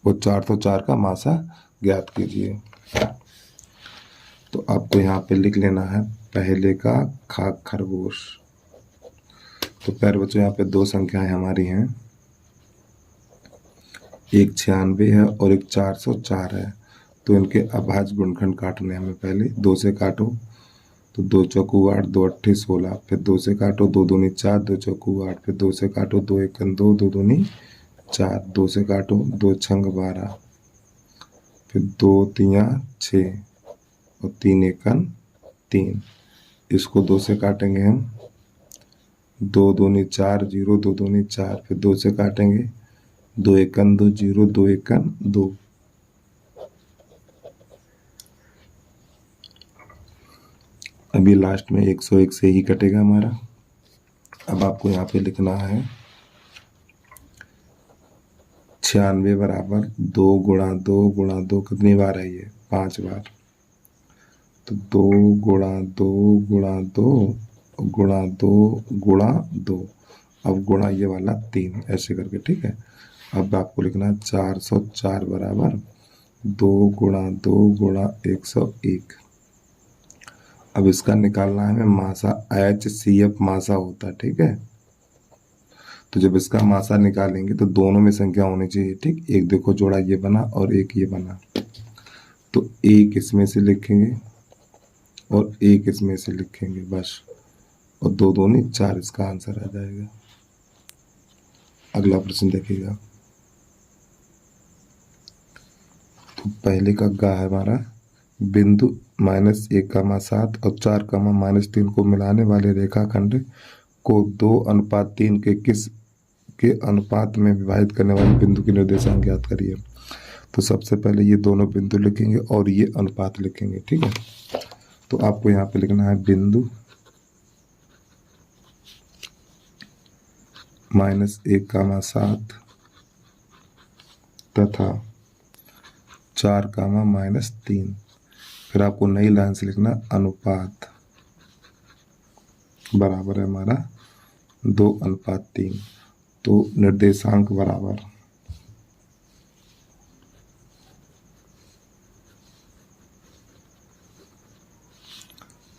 वो 404 का मासा ज्ञात कीजिए। तो आपको यहाँ पे लिख लेना है पहले का खरगोश। तो प्यारे बच्चों यहाँ पे दो संख्याएं हमारी हैं, एक 96 है और एक 404 है। तो इनके अभाज्य गुणनखंड काटने हमें पहले 2 से काटो, तो 2 चौकू 8, 2 अट्ठे 16, फिर 2 से काटो, 2 दूनी 4, 2 चौकू 8, फिर 2 से काटो, 2 एकम 2, 2 दूनी 4, 2 से काटो, 2 छंग 12, फिर 2 तियां 6 और 3 एकम 3। इसको 2 से काटेंगे हम, 2 दूनी 4 0, 2 दूनी 4, फिर 2 से काटेंगे, 2 एकम 2 0, 2 एकम 2। अभी लास्ट में 101 से ही कटेगा हमारा। अब आपको यहाँ पे लिखना है 96 बराबर 2 गुणा 2 गुणा 2, कितनी बार है ये? 5 बार। तो 2 गुणा 2 गुणा 2 गुणा 2 गुणा 2, अब गुणा ये वाला 3, ऐसे करके। ठीक है, अब आपको लिखना है 404 बराबर 2 गुणा 2 गुणा 101। अब इसका निकालना है हमें मासा, HCF मासा होता है, ठीक है। तो जब इसका मासा निकालेंगे तो दोनों में संख्या होनी चाहिए, ठीक। एक देखो जोड़ा ये बना और एक ये बना, तो एक इसमें से लिखेंगे और एक इसमें से लिखेंगे बस, और दो दूनी 4 इसका आंसर आ जाएगा। अगला प्रश्न देखिएगा। तो पहले का गा है हमारा, बिंदु -1,7 और 4,-3 को मिलाने वाले रेखाखंड को 2:3 के किस के अनुपात में विभाजित करने वाले बिंदु की निर्देशांक ज्ञात करिए। तो सबसे पहले ये दोनों बिंदु लिखेंगे और ये अनुपात लिखेंगे, ठीक है। तो आपको यहाँ पे लिखना है बिंदु -1,7 तथा 4,-3। फिर आपको नई लाइन से लिखना अनुपात बराबर है हमारा 2:3। तो निर्देशांक बराबर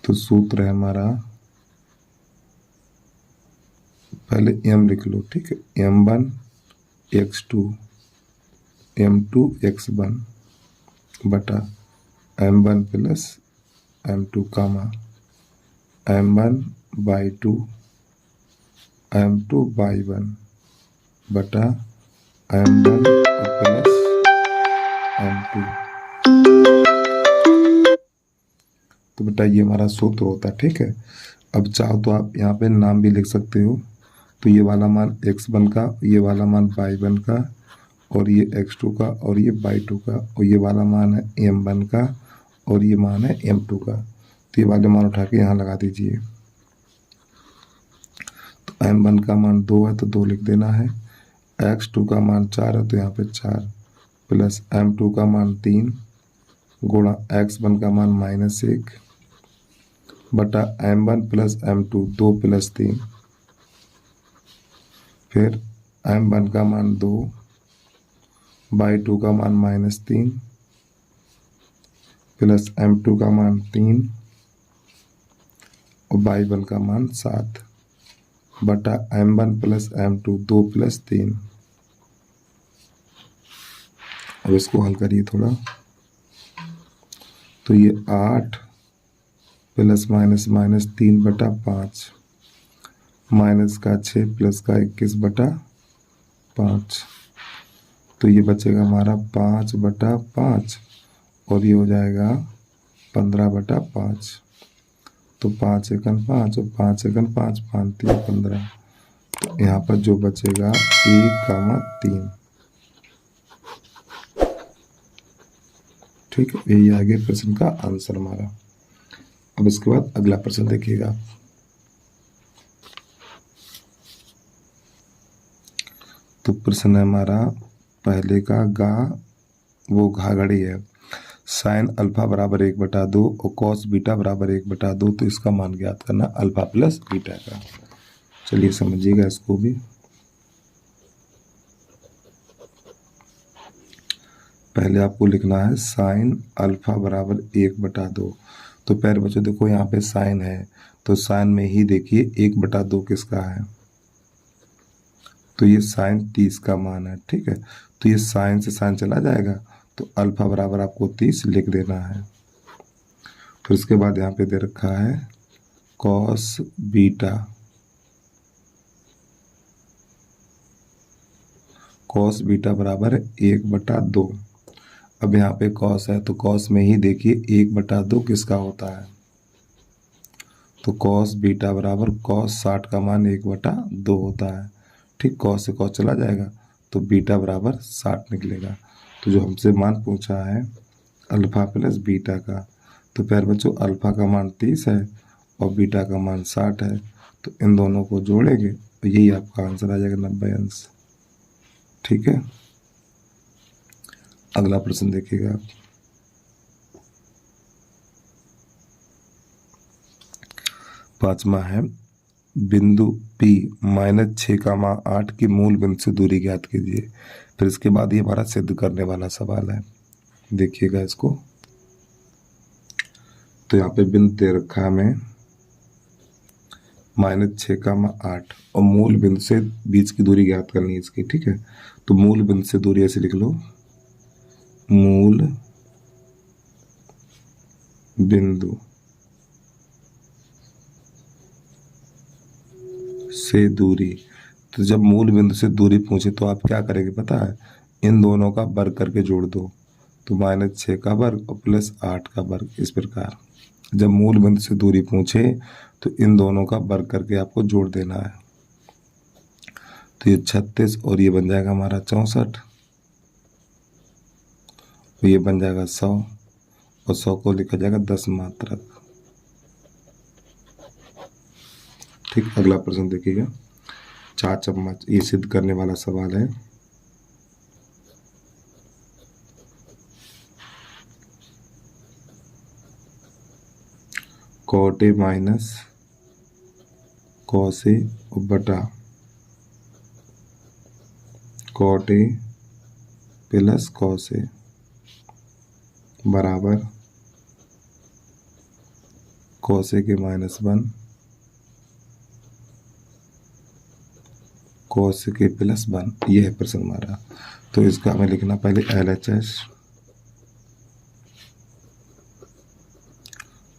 तो सूत्र है हमारा, पहले m लिख लो, ठीक है। m1 x2 m2 x1 बटा m1 प्लस m2 कामा m1/2 m2/1 बटा m1 प्लस m2। तो बेटा ये हमारा सूत्र होता है, ठीक है। अब चाहो तो आप यहाँ पे नाम भी लिख सकते हो। तो ये वाला मान x1 का, ये वाला मान y1 का, और ये x2 का, और ये y2 का, और ये वाला मान है m1 का, और ये मान है m2 का। तो ये वाले मान उठा के यहाँ लगा दीजिए। तो m1 का मान 2 है तो 2 लिख देना है, x2 का मान 4 है तो यहाँ पे 4, प्लस m2 का मान 3 गुणा x1 का मान -1 बटा m1 प्लस m2 2 प्लस 3, फिर m1 का मान 2 y2 का मान -3 प्लस m2 का मान 3 और y1 का मान 7 बटा m1 प्लस m2 2 प्लस 3। अब इसको हल करिए थोड़ा। तो ये 8 प्लस माइनस 3 बटा 5 माइनस का 6 प्लस का 21 बटा 5। तो ये बचेगा हमारा 5 बटा 5 और ये हो जाएगा 15 बटा 5। तो 5 एकन 5 और 5 एकन 5, 5 3 15। तो यहाँ पर जो बचेगा 1,3। ठीक है, यही आगे प्रश्न का आंसर हमारा। अब इसके बाद अगला प्रश्न देखिएगा। तो प्रश्न है हमारा पहले का गा, वो घाघड़ी है, साइन अल्फा बराबर 1/2 और कॉस बीटा बराबर 1/2। तो इसका मान ज्ञात करना अल्फा प्लस बीटा का। चलिए समझिएगा इसको भी। पहले आपको लिखना है साइन अल्फा बराबर 1/2। तो प्यारे बच्चों देखो यहाँ पे साइन है, तो साइन में ही देखिए 1/2 किसका है, तो ये साइन 30 का मान है। ठीक है, तो ये साइन से साइन चला जाएगा, तो अल्फा बराबर आपको 30 लिख देना है। फिर उसके बाद यहाँ पे दे रखा है कॉस बीटा, कॉस बीटा बराबर है 1/2। अब यहाँ पे कॉस है तो कॉस में ही देखिए 1/2 किसका होता है, तो कॉस बीटा बराबर कॉस 60 का मान 1/2 होता है। ठीक, कॉस से कॉस चला जाएगा तो बीटा बराबर 60 निकलेगा। तो जो हमसे मान पूछा है अल्फा प्लस बीटा का, तो प्यारे बच्चों अल्फा का मान 30 है और बीटा का मान 60 है, तो इन दोनों को जोड़ेंगे तो यही आपका आंसर आ जाएगा 90 अंश। ठीक है, अगला प्रश्न देखिएगा आप। पांचवा है बिंदु P -6,8 की मूल बिंदु से दूरी ज्ञात कीजिए। फिर इसके बाद ये हमारा सिद्ध करने वाला सवाल है, देखिएगा इसको। तो यहाँ पे बिंदु दे रखा है हमें -6,8 और मूल बिंदु से बीच की दूरी ज्ञात करनी है इसकी। ठीक है, तो मूल बिंदु से दूरी ऐसे लिख लो, मूल बिंदु से दूरी। तो जब मूल बिंदु से दूरी पूछे तो आप क्या करेंगे पता है, इन दोनों का वर्ग करके जोड़ दो, तो -6 का वर्ग और +8 का वर्ग। इस प्रकार जब मूल बिंदु से दूरी पूछे तो इन दोनों का वर्ग करके आपको जोड़ देना है। तो ये 36 और ये बन जाएगा हमारा 64, ये बन जाएगा 100 और 100 को लिखा जाएगा 10 मात्रक। ठीक, अगला प्रश्न देखिएगा, 4 चम्मच, ये सिद्ध करने वाला सवाल है। cot A minus cos A बटा cot A plus cos A बराबर cos A के -1 cos A के +1। ये है प्रश्न हमारा। तो इसका हमें लिखना पहले LHS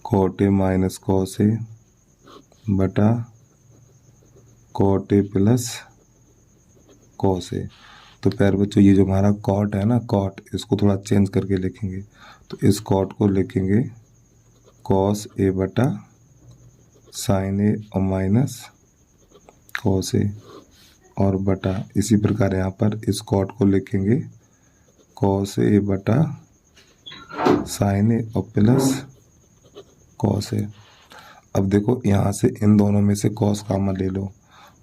cot A minus cos A बटा cot A plus cos A। तो प्यारे बच्चों ये जो हमारा cot है ना, cot, इसको थोड़ा चेंज करके लिखेंगे। तो इस cot को लिखेंगे cos A बटा sin A और माइनस cos A और बटा, इसी प्रकार यहाँ पर इस cot को लिखेंगे cos A बटा sin A और प्लस cos A। अब देखो यहाँ से इन दोनों में से cos कॉमन ले लो,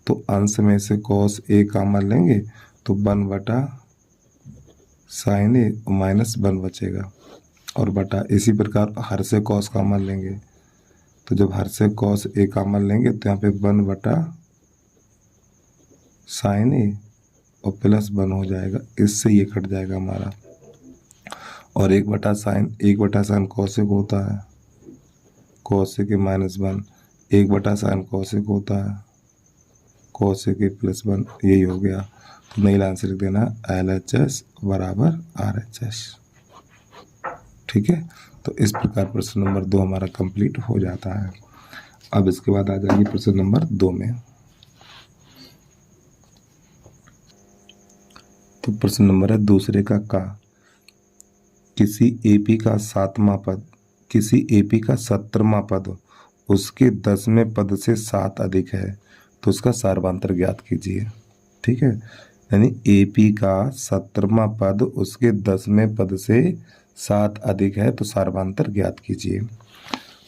तो अंश में से cos A कॉमन लेंगे तो 1 बटा sin A और -1 बचेगा और बटा, इसी प्रकार हर से cos कॉमन लेंगे, तो जब हर से cos A कॉमन लेंगे तो यहाँ पे 1 बटा sin A और +1 हो जाएगा। इससे ये कट जाएगा हमारा, और 1 बटा sin cos A को होता है cos A के -1, 1 बटा sin cos A को होता है cos A के +1। यही हो गया। तो नई लाइन से लिख देना LHS बराबर RHS। ठीक है, तो इस प्रकार प्रश्न नंबर 2 हमारा कंप्लीट हो जाता है। अब इसके बाद आ जाएगी प्रश्न नंबर 2 में। तो प्रश्न नंबर है दूसरे का किसी AP का 7वां पद, किसी AP का 17वां पद उसके 10वें पद से 7 अधिक है तो उसका सार्वधातुक ज्ञात कीजिए। ठीक है, यानी AP का 17वां पद उसके 10वें पद से 7 अधिक है तो सार्वधातुक ज्ञात कीजिए।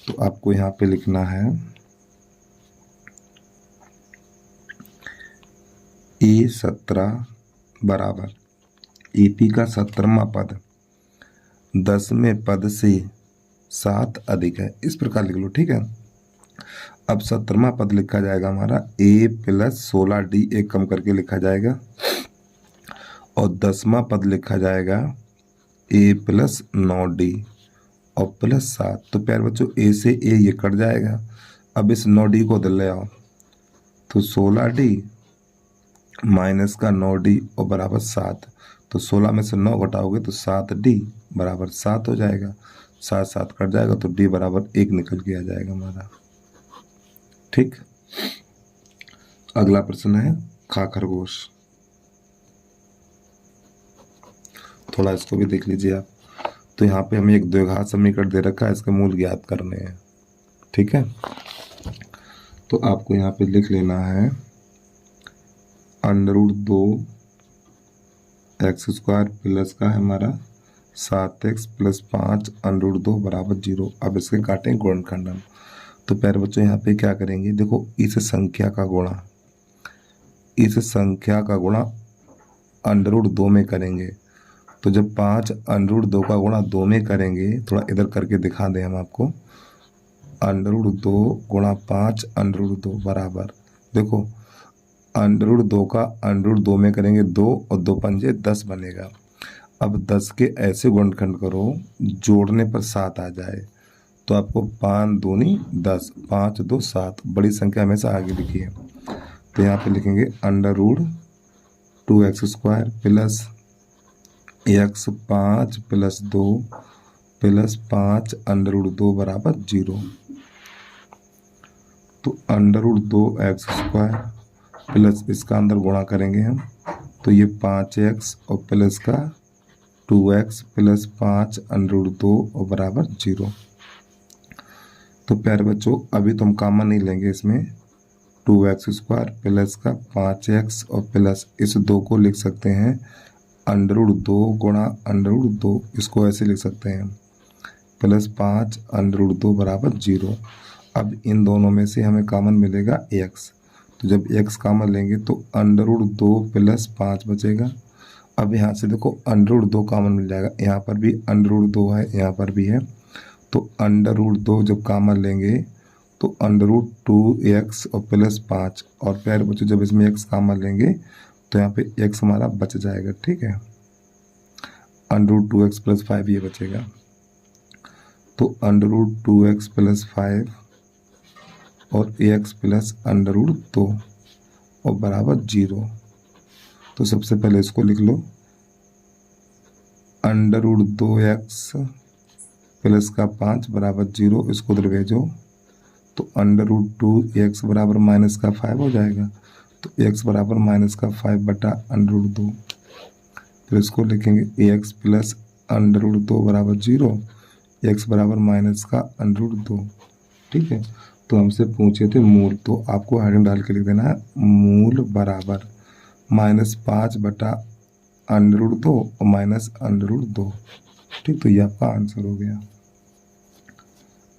तो आपको यहाँ पे लिखना है A17 बराबर AP का 17वां पद 10वें पद से 7 अधिक है, इस प्रकार लिख लो। ठीक है, अब 17वां पद लिखा जाएगा हमारा A प्लस 16D, एक कम करके लिखा जाएगा, और 10वां पद लिखा जाएगा A प्लस 9D और प्लस 7। तो प्यारे बच्चों A से A ये कट जाएगा। अब इस 9D को इधर ले आओ, तो 16D माइनस का 9D और बराबर 7। तो 16 में से 9 घटाओगे तो 7D बराबर 7 हो जाएगा, 7 कट जाएगा तो D बराबर 1 निकल के आ जाएगा हमारा। ठीक, अगला प्रश्न है खरगोश। थोड़ा इसको भी देख लीजिए आप। तो यहाँ पे हमें एक द्विघात समीकरण दे रखा है, इसके मूल ज्ञात करने हैं। ठीक है, तो आपको यहाँ पे लिख लेना है √2 x² प्लस का है हमारा 7x प्लस 5 √2 बराबर 0। अब इसके काटें गुणनखंड। तो प्यारे बच्चों यहाँ पे क्या करेंगे, देखो इस संख्या का गुणा √2 में करेंगे। तो जब 5 √2 का गुणा 2 में करेंगे, थोड़ा इधर करके दिखा दें हम आपको, √2 गुणा 5 √2 बराबर, देखो √2 का √2 में करेंगे 2 और 2 पंजे 10 बनेगा। अब 10 के ऐसे गुणनखंड करो जोड़ने पर 7 आ जाए, तो आपको 5 दूनी 10, 5 2 7, बड़ी संख्या हमेशा आगे लिखी है। तो यहाँ पे लिखेंगे √2x² प्लस x 5 + 2 + 5 √2 बराबर 0। तो √2x² प्लस इसका अंदर गुणा करेंगे हम, तो ये 5x और प्लस का 2x प्लस 5 √2 और बराबर 0। तो प्यारे बच्चों अभी तो हम कॉमन नहीं लेंगे इसमें, 2x² प्लस का 5x और प्लस इस 2 को लिख सकते हैं √2 गुणा √2, इसको ऐसे लिख सकते हैं प्लस 5 √2 बराबर 0। अब इन दोनों में से हमें कॉमन मिलेगा x, तो जब x कॉमन लेंगे तो √2 प्लस 5 बचेगा। अब यहाँ से देखो √2 कॉमन मिल जाएगा, यहाँ पर भी √2 है, यहाँ पर भी है, तो √2 जब कॉमन लेंगे तो √2x और प्लस 5, और प्यारे बच्चों जब इसमें x कॉमन लेंगे तो यहाँ पे x हमारा बच जाएगा, ठीक है। √2x प्लस 5 ये बचेगा, तो √2x प्लस 5 और x प्लस √2 और बराबर 0। तो सबसे पहले इसको लिख लो, √2x प्लस का 5 बराबर 0, इसको उधर भेजो तो √2x बराबर माइनस का 5 हो जाएगा, तो x बराबर माइनस का 5 बटा √2। फिर इसको लिखेंगे ax प्लस √2 बराबर 0, x बराबर माइनस का √2, ठीक है। तो हमसे पूछे थे मूल, तो आपको हेडिंग डाल के लिख देना है मूल बराबर -5 बटा √2 और माइनस √2, ठीक। तो ये आपका आंसर हो गया।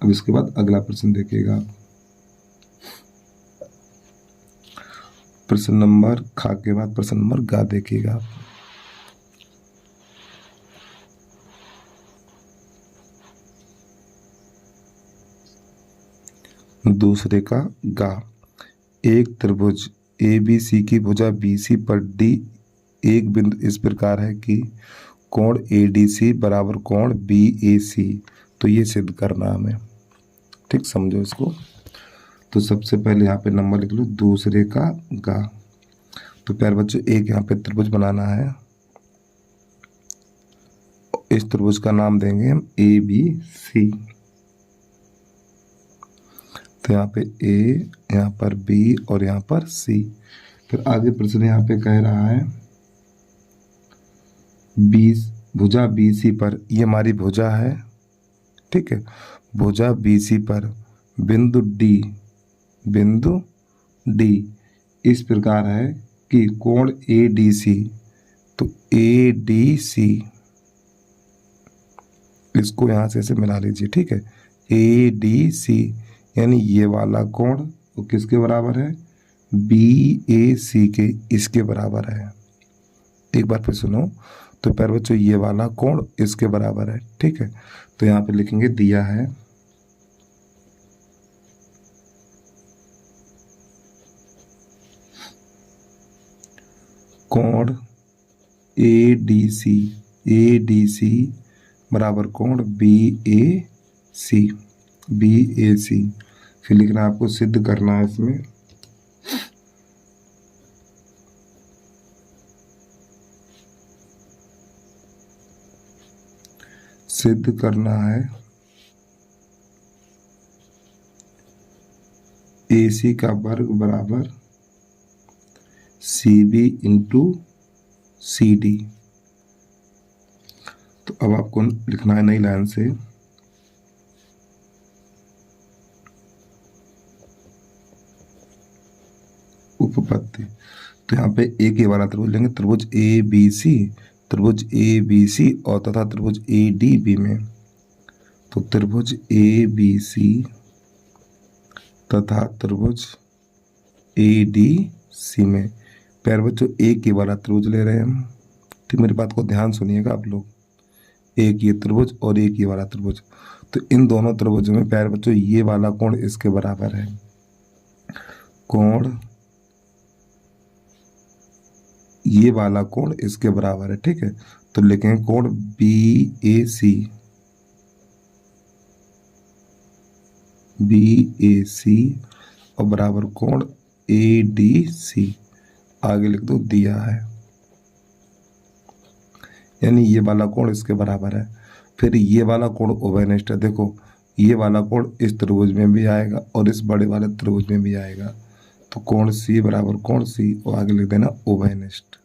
अब इसके बाद अगला प्रश्न देखिएगा आप। प्रश्न नंबर खा के बाद प्रश्न नंबर गा देखिएगा आप। दूसरे का गा, एक त्रिभुज ABC की भुजा BC पर D एक बिंदु इस प्रकार है कि कोण ADC बराबर कोण BAC, तो ये सिद्ध करना हमें, ठीक। समझो इसको। तो सबसे पहले यहाँ पे नंबर लिख लो दूसरे का गा। तो प्यारे बच्चों एक यहाँ पे त्रिभुज बनाना है, इस त्रिभुज का नाम देंगे हम ABC। तो यहाँ पे A, यहाँ पर B और यहाँ पर C। फिर आगे प्रश्न यहाँ पे कह रहा है भुजा BC पर, ये हमारी भुजा है, ठीक है। भुजा BC पर बिंदु D इस प्रकार है कि कोण ADC, तो ADC इसको यहाँ से ऐसे मिला लीजिए, ठीक है। ADC यानी ये वाला कोण वो किसके बराबर है, BAC के, इसके बराबर है। एक बार फिर सुनो, तो प्यारे बच्चों ये वाला कोण इसके बराबर है, ठीक है। तो यहाँ पे लिखेंगे दिया है कोण ADC बराबर कोण BAC। फिर लिखना आपको सिद्ध करना है, इसमें सिद्ध करना है AC का वर्ग बराबर CB इंटू CD। तो अब आपको लिखना है नई लाइन से उपपत्ति। तो यहाँ पे एक ये वाला त्रिभुज लेंगे, त्रिभुज ABC और तथा त्रिभुज ADB में। तो त्रिभुज ABC तथा त्रिभुज ADC में प्यारे बच्चों एक ही वाला त्रिभुज ले रहे हैं हम, तो मेरी बात को ध्यान सुनिएगा आप लोग, एक ये त्रिभुज और एक ये वाला त्रिभुज। तो इन दोनों त्रिभुजों में प्यारे बच्चों ये वाला कोण इसके बराबर है, कोण ये वाला कोण इसके बराबर है, ठीक है। तो लिखेंगे कोण BAC BAC और बराबर कोण ADC आगे लिख दो दिया है, यानी ये वाला कोण इसके बराबर है। फिर ये वाला कोण उभयनिष्ठ है, देखो ये वाला कोण इस त्रिभुज में भी आएगा और इस बड़े वाले त्रिभुज में भी आएगा, तो कोण C बराबर कोण C और आगे लिख देना उभयनिष्ठ।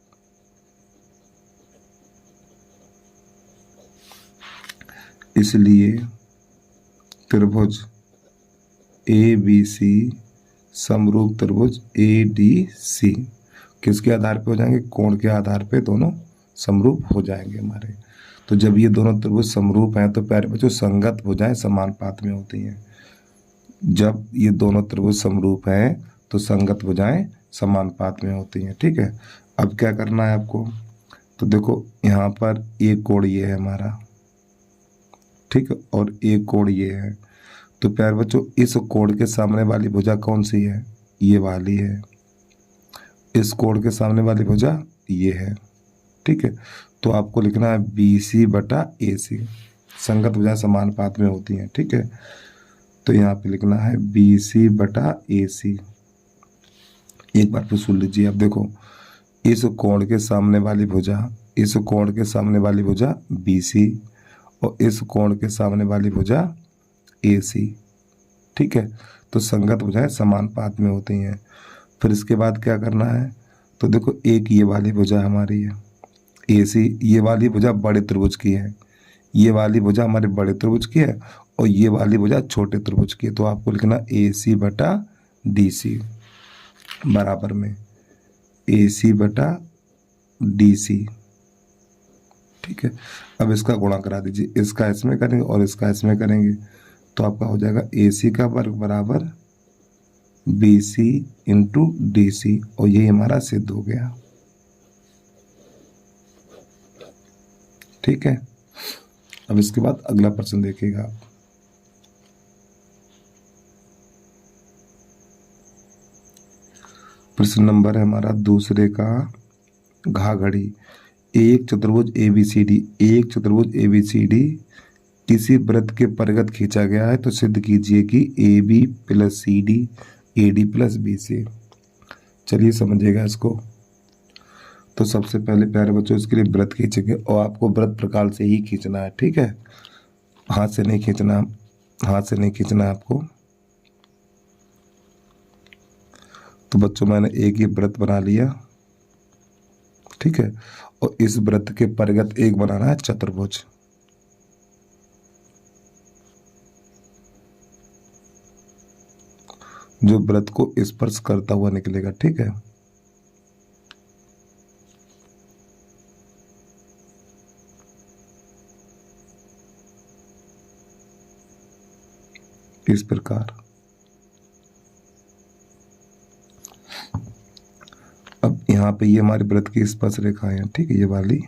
इसलिए त्रिभुज ABC समरूप त्रिभुज ADC किसके आधार पे हो जाएंगे, कोण के आधार पे दोनों समरूप हो जाएंगे हमारे। तो जब ये दोनों त्रिभुज समरूप हैं तो प्यारे बच्चों संगत भुजाएं समानुपात में होती हैं। जब ये दोनों त्रिभुज समरूप हैं तो संगत भुजाएं समानुपात में होती हैं। ठीक है, अब क्या करना है आपको, तो देखो यहाँ पर एक कोण ये है हमारा, ठीक है, और एक कोण ये है। तो प्यारे बच्चों इस कोण के सामने वाली भुजा कौन सी है, ये वाली है। इस कोण के सामने वाली भुजा ये है। ठीक है, तो आपको लिखना है BC बटा AC, संगत भुजाएं समानुपात में होती हैं। ठीक है, तो यहाँ पे लिखना है BC बटा AC। एक बार फिर सुन लीजिए, आप देखो इस कोण के सामने वाली भुजा, इस कोण के सामने वाली भुजा BC और इस कोण के सामने वाली भुजा AC। ठीक है, तो संगत भुजाएं समानुपात में होती हैं। फिर इसके बाद क्या करना है, तो देखो एक ये वाली भुजा हमारी है AC, ये वाली भुजा बड़े त्रिभुज की है, ये वाली भुजा हमारे बड़े त्रिभुज की है और ये वाली भुजा छोटे त्रिभुज की है। तो आपको लिखना AC बटा DC बराबर में AC बटा DC। ठीक है, अब इसका गुणा करा दीजिए, इसका इसमें करेंगे और इसका इसमें करेंगे, तो आपका हो जाएगा AC का वर्ग बराबर BC इंटू DC और ये हमारा सिद्ध हो गया। ठीक है, अब इसके बाद अगला प्रश्न देखिएगा आप। प्रश्न नंबर है हमारा दूसरे का घा घड़ी। एक चतुर्भुज ABCD, एक चतुर्भुज ABCD किसी वृत्त के परिगत खींचा गया है तो सिद्ध कीजिए कि AB plus CD AD plus BC। चलिए समझिएगा इसको। तो सबसे पहले प्यारे बच्चों इसके लिए वृत्त खींचेंगे और आपको वृत्त प्रकार से ही खींचना है। ठीक है, हाथ से नहीं खींचना, हाथ से नहीं खींचना है आपको। तो बच्चों मैंने एक ही वृत्त बना लिया। ठीक है, और इस वृत्त के परिगत एक बनाना है चतुर्भुज। जो वृत्त को स्पर्श करता हुआ निकलेगा। ठीक है, इस प्रकार। अब यहाँ पे ये हमारे वृत्त की स्पर्श रेखाएं हैं। ठीक है, ये वाली,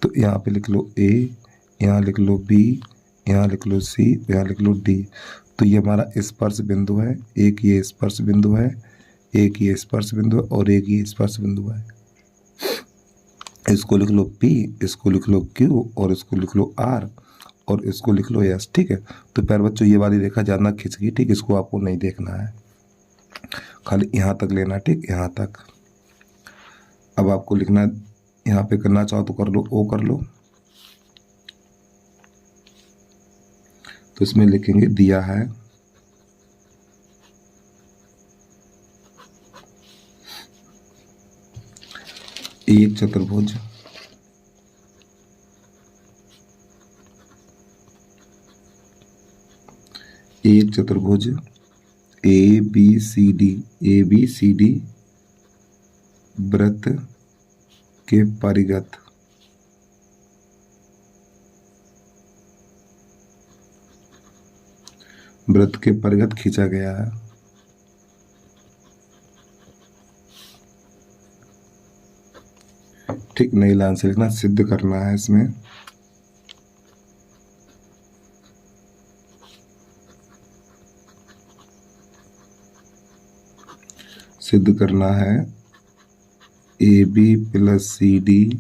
तो यहाँ पे लिख लो A, यहाँ लिख लो B, यहाँ लिख लो C, यहाँ लिख लो D। तो ये हमारा स्पर्श बिंदु है, एक ये स्पर्श बिंदु है, एक ये स्पर्श बिंदु है और एक ये स्पर्श बिंदु है। इसको लिख लो P, इसको लिख लो Q और इसको लिख लो R और इसको लिख लो S। ठीक है, तो प्यारे बच्चों ये वाली रेखा ज़्यादा खींच गई। ठीक, इसको आपको नहीं देखना है, खाली यहाँ तक लेना। ठीक, यहाँ तक। अब आपको लिखना, यहाँ पे करना चाहो तो कर लो, O कर लो। तो इसमें लिखेंगे दिया है एक चतुर्भुज ABCD वृत्त के परिगत खींचा गया है। ठीक, नई लाइन से लिखना, सिद्ध करना है इसमें। सिद्ध करना है AB प्लस CD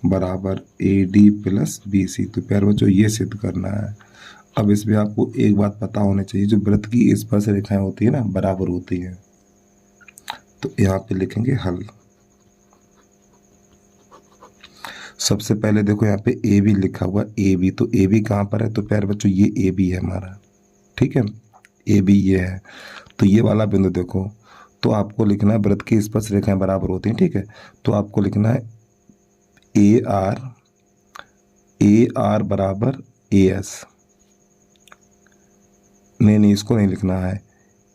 बराबर AD प्लस BC। तो प्यारे बच्चों ये सिद्ध करना है। अब इसमें आपको एक बात पता होनी चाहिए, जो वृत्त की स्पर्श रेखाएं होती है ना बराबर होती हैं। तो यहाँ पे लिखेंगे हल। सबसे पहले देखो यहाँ पे ए बी लिखा हुआ, ए बी, तो ए बी कहाँ पर है? तो प्यारे बच्चों ये ए बी है हमारा, ठीक है, ए बी ये है। तो ये वाला बिंदु देखो, तो आपको लिखना है वृत्त की स्पर्श रेखाएं बराबर होती हैं, ठीक है। तो आपको लिखना है ए आर बराबर ए एस। नहीं, इसको नहीं लिखना है,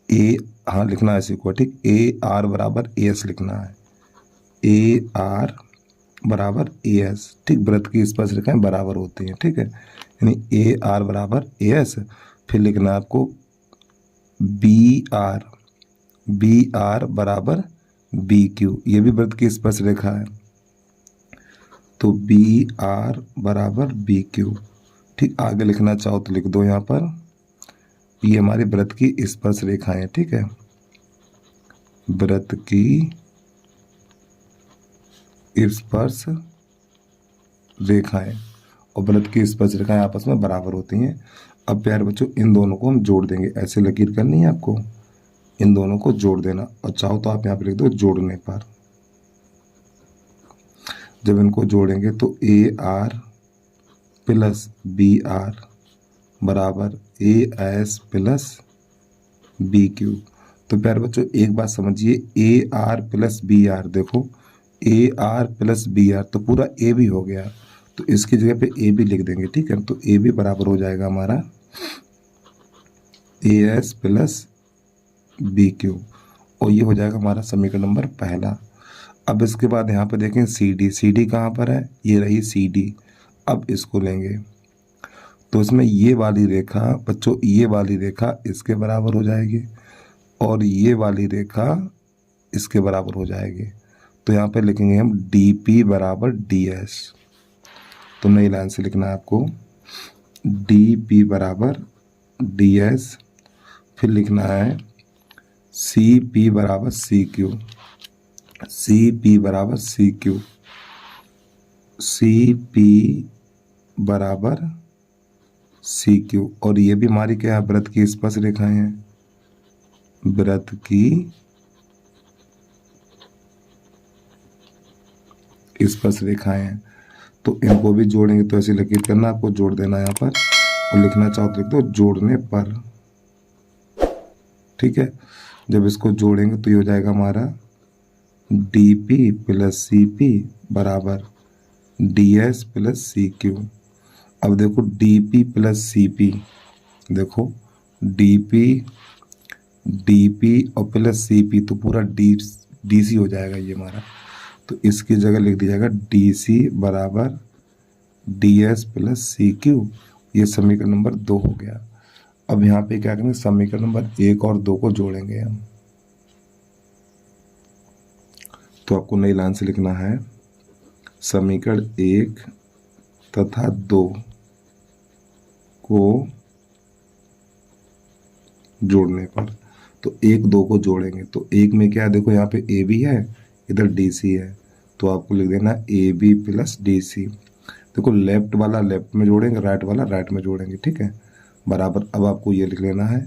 ए, हाँ लिखना है इसी को, ठीक, ए आर बराबर ए एस लिखना है, ए आर बराबर ए एस, ठीक। वृत्त की स्पर्श रेखाएं बराबर होती हैं, ठीक है, यानी ए आर बराबर ए एस। फिर लिखना है आपको बी आर बराबर बी क्यू, ये भी वृत्त की स्पर्श रेखा है। तो बी आर बराबर बी क्यू, ठीक। आगे लिखना चाहो तो लिख दो यहाँ पर, ये हमारी वृत्त की स्पर्श रेखाएं, ठीक है, वृत्त की स्पर्श रेखाएं, और वृत्त की स्पर्श रेखाएं आपस में बराबर होती हैं। अब प्यारे बच्चों इन दोनों को हम जोड़ देंगे, ऐसे लकीर करनी है आपको, इन दोनों को जोड़ देना, और चाहो तो आप यहाँ पे लिख दो जोड़ने पर। जब इनको जोड़ेंगे तो A R plus B R बराबर A S plus B Q. तो प्यारे बच्चों एक बात समझिए, A R plus B R, देखो A R plus B R तो पूरा ए बी हो गया, तो इसकी जगह पे ए बी लिख देंगे, ठीक है। तो ए बी बराबर हो जाएगा हमारा a S plus B q, और ये हो जाएगा हमारा समीकरण नंबर पहला। अब इसके बाद यहाँ पे देखें सी डी कहाँ पर है? ये रही सी डी। अब इसको लेंगे तो इसमें ये वाली रेखा बच्चों, ये वाली रेखा इसके बराबर हो जाएगी, और ये वाली रेखा इसके बराबर हो जाएगी। तो यहाँ पे लिखेंगे हम डी पी बराबर डी एस। तो नई लाइन से लिखना है आपको डी पी बराबर डी एस। फिर लिखना है सी पी बराबर सी क्यू, सी पी बराबर सी क्यू, सी पी बराबर सी क्यू। और ये भी हमारी क्या है? वृत्त की स्पर्श रेखाएं हैं, वृत्त की स्पर्श रेखाएं हैं। तो इनको भी जोड़ेंगे, तो ऐसे लकीर करना, आपको जोड़ देना यहाँ पर, और लिखना चाहो तो लिख दो जोड़ने पर, ठीक है। जब इसको जोड़ेंगे तो ये हो जाएगा हमारा D P plus C P बराबर डी एस प्लस सी क्यू। अब देखो D P plus C P, देखो डी पी और प्लस सी पी, तो पूरा डी सी हो जाएगा ये हमारा। तो इसकी जगह लिख दिया जाएगा डी सी बराबर डी एस प्लस सी क्यू। ये समीकरण नंबर 2 हो गया। अब यहाँ पे क्या करेंगे, समीकरण नंबर 1 और 2 को जोड़ेंगे हम। तो आपको नई लाइन से लिखना है समीकरण 1 तथा 2 को जोड़ने पर। तो 1 2 को जोड़ेंगे तो 1 में क्या है, देखो यहाँ पे ए बी है, इधर डी सी है, तो आपको लिख देना a B plus D c. देखो लेफ्ट वाला लेफ्ट में जोड़ेंगे, राइट वाला राइट में जोड़ेंगे, ठीक है, बराबर। अब आपको ये लिख लेना है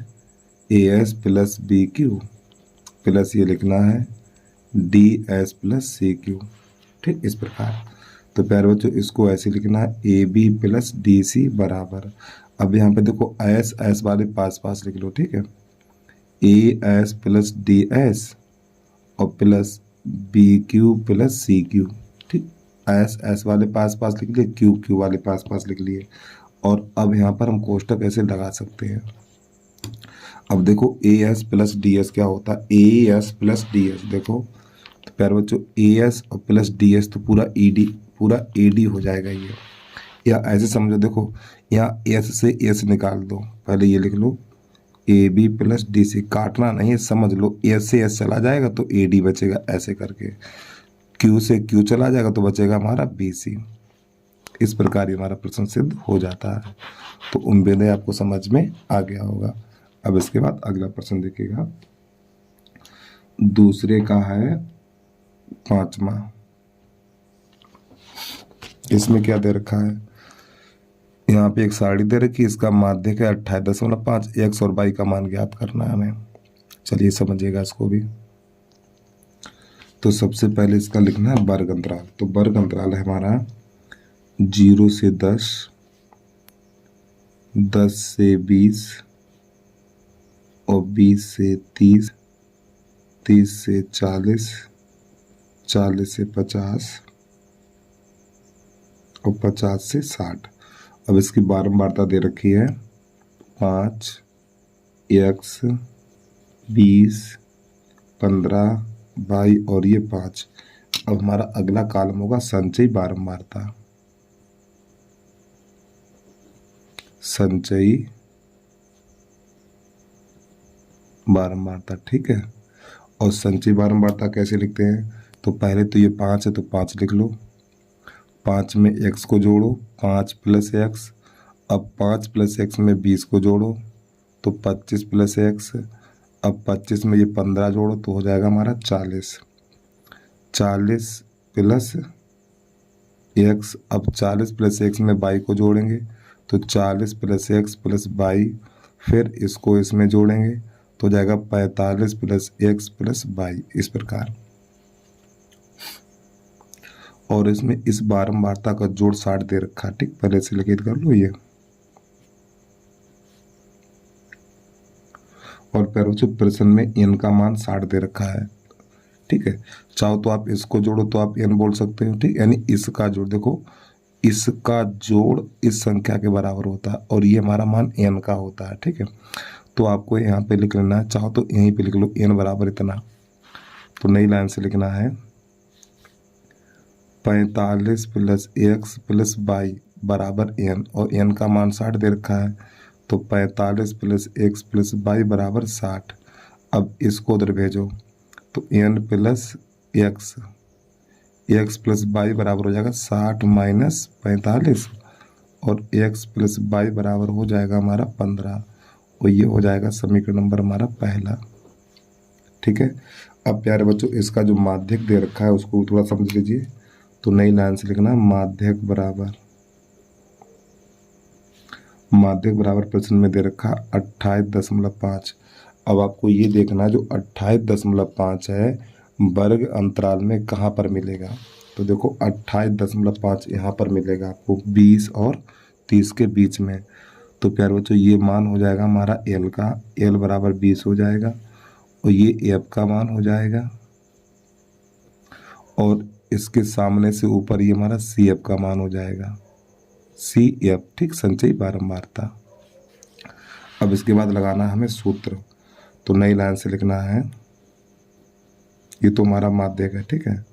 A S plus B Q plus ये लिखना है d S plus C Q, ठीक, इस प्रकार। तो प्यारे बच्चों इसको ऐसे लिखना है a B plus D c बराबर। अब यहाँ पे देखो एस एस वाले पास पास लिख लो, ठीक है, A S plus D S और plus B Q plus C Q, ठीक। एस एस वाले पास पास लिख लिए, क्यू क्यू वाले पास पास लिख लिए। और अब यहाँ पर हम कोष्टक ऐसे लगा सकते हैं। अब देखो A S plus D S क्या होता है, A S plus D S, देखो तो प्यारे बच्चों ए एस और प्लस डी एस तो पूरा ई डी हो जाएगा ये। या ऐसे समझो, देखो यहाँ एस से एस निकाल दो, पहले ये लिख लो A B plus D C, काटना नहीं है, समझ लो, एस से एस चला जाएगा तो ए डी बचेगा, ऐसे करके क्यू से क्यू चला जाएगा तो बचेगा हमारा बी सी। इस प्रकार ही हमारा प्रश्न सिद्ध हो जाता है। तो उम्मीद है आपको समझ में आ गया होगा। अब इसके बाद अगला प्रश्न देखिएगा, दूसरे का है 5वां। इसमें क्या दे रखा है, यहाँ पे एक साड़ी दे रखी है, इसका माध्यक है 28.5, एक्स और वाई का मान ज्ञात करना है हमें। चलिए समझिएगा इसको भी। तो सबसे पहले इसका लिखना है वर्ग अंतराल। तो वर्ग अंतराल है हमारा 0 से 10, 10 से 20 और 20 से 30, 30 से 40, 40 से 50 और 50 से 60। अब इसकी बारंबारता दे रखी है 5, x, 20, 15, 22 और ये 5। अब हमारा अगला कॉलम होगा संचयी बारंबारता। संचयी बारंबारता, ठीक है। और संचयी बारंबारता कैसे लिखते हैं? तो पहले तो ये 5 है तो 5 लिख लो, 5 में x को जोड़ो, 5 प्लस x। अब 5 प्लस x में 20 को जोड़ो तो 25 प्लस x। अब 25 में ये 15 जोड़ो तो हो जाएगा हमारा 40, 40 प्लस x। अब 40 प्लस x में 22 को जोड़ेंगे तो 40 प्लस x प्लस 22, फिर इसको इसमें जोड़ेंगे तो हो जाएगा 45 प्लस x प्लस 22, इस प्रकार। और इसमें इस बारंबारता का जोड़ 60 दे रखा है, ठीक। पहले से लिखित कर लो ये। और पैरों प्रश्न में n का मान 60 दे रखा है, ठीक है। चाहो तो आप इसको जोड़ो तो आप n बोल सकते हो, ठीक। यानी इसका जोड़, देखो इसका जोड़ इस संख्या के बराबर होता है और ये हमारा मान n का होता है, ठीक है। तो आपको यहाँ पे लिख लेना है, चाहो तो यहीं पे लिख लो n बराबर इतना। तो नई लाइन से लिखना है 45 प्लस x प्लस 22 बराबर n, और n का मान 60 दे रखा है तो 45 प्लस x प्लस 22 बराबर 60। अब इसको उधर भेजो तो n plus x, x plus 22 बराबर हो जाएगा 60 माइनस 45 और x प्लस 22 बराबर हो जाएगा हमारा 15, और ये हो जाएगा समीकरण नंबर हमारा पहला, ठीक है। अब प्यारे बच्चों इसका जो माध्यक दे रखा है उसको थोड़ा समझ लीजिए। तो नई लाइन से लिखना माध्यक बराबर, माध्यक बराबर प्रश्न में दे रखा 28.5। अब आपको ये देखना जो 28.5 है वर्ग अंतराल में कहाँ पर मिलेगा। तो देखो 28.5 यहाँ पर मिलेगा आपको 20 और 30 के बीच में। तो प्यारे बच्चों ये मान हो जाएगा हमारा L का, L बराबर 20 हो जाएगा और ये F का मान हो जाएगा, और इसके सामने से ऊपर ये हमारा CF का मान हो जाएगा, CF, ठीक। संचयी बारंबारता। अब इसके बाद लगाना है हमें सूत्र। तो नई लाइन से लिखना है, ये तो हमारा माध्यक है, ठीक है।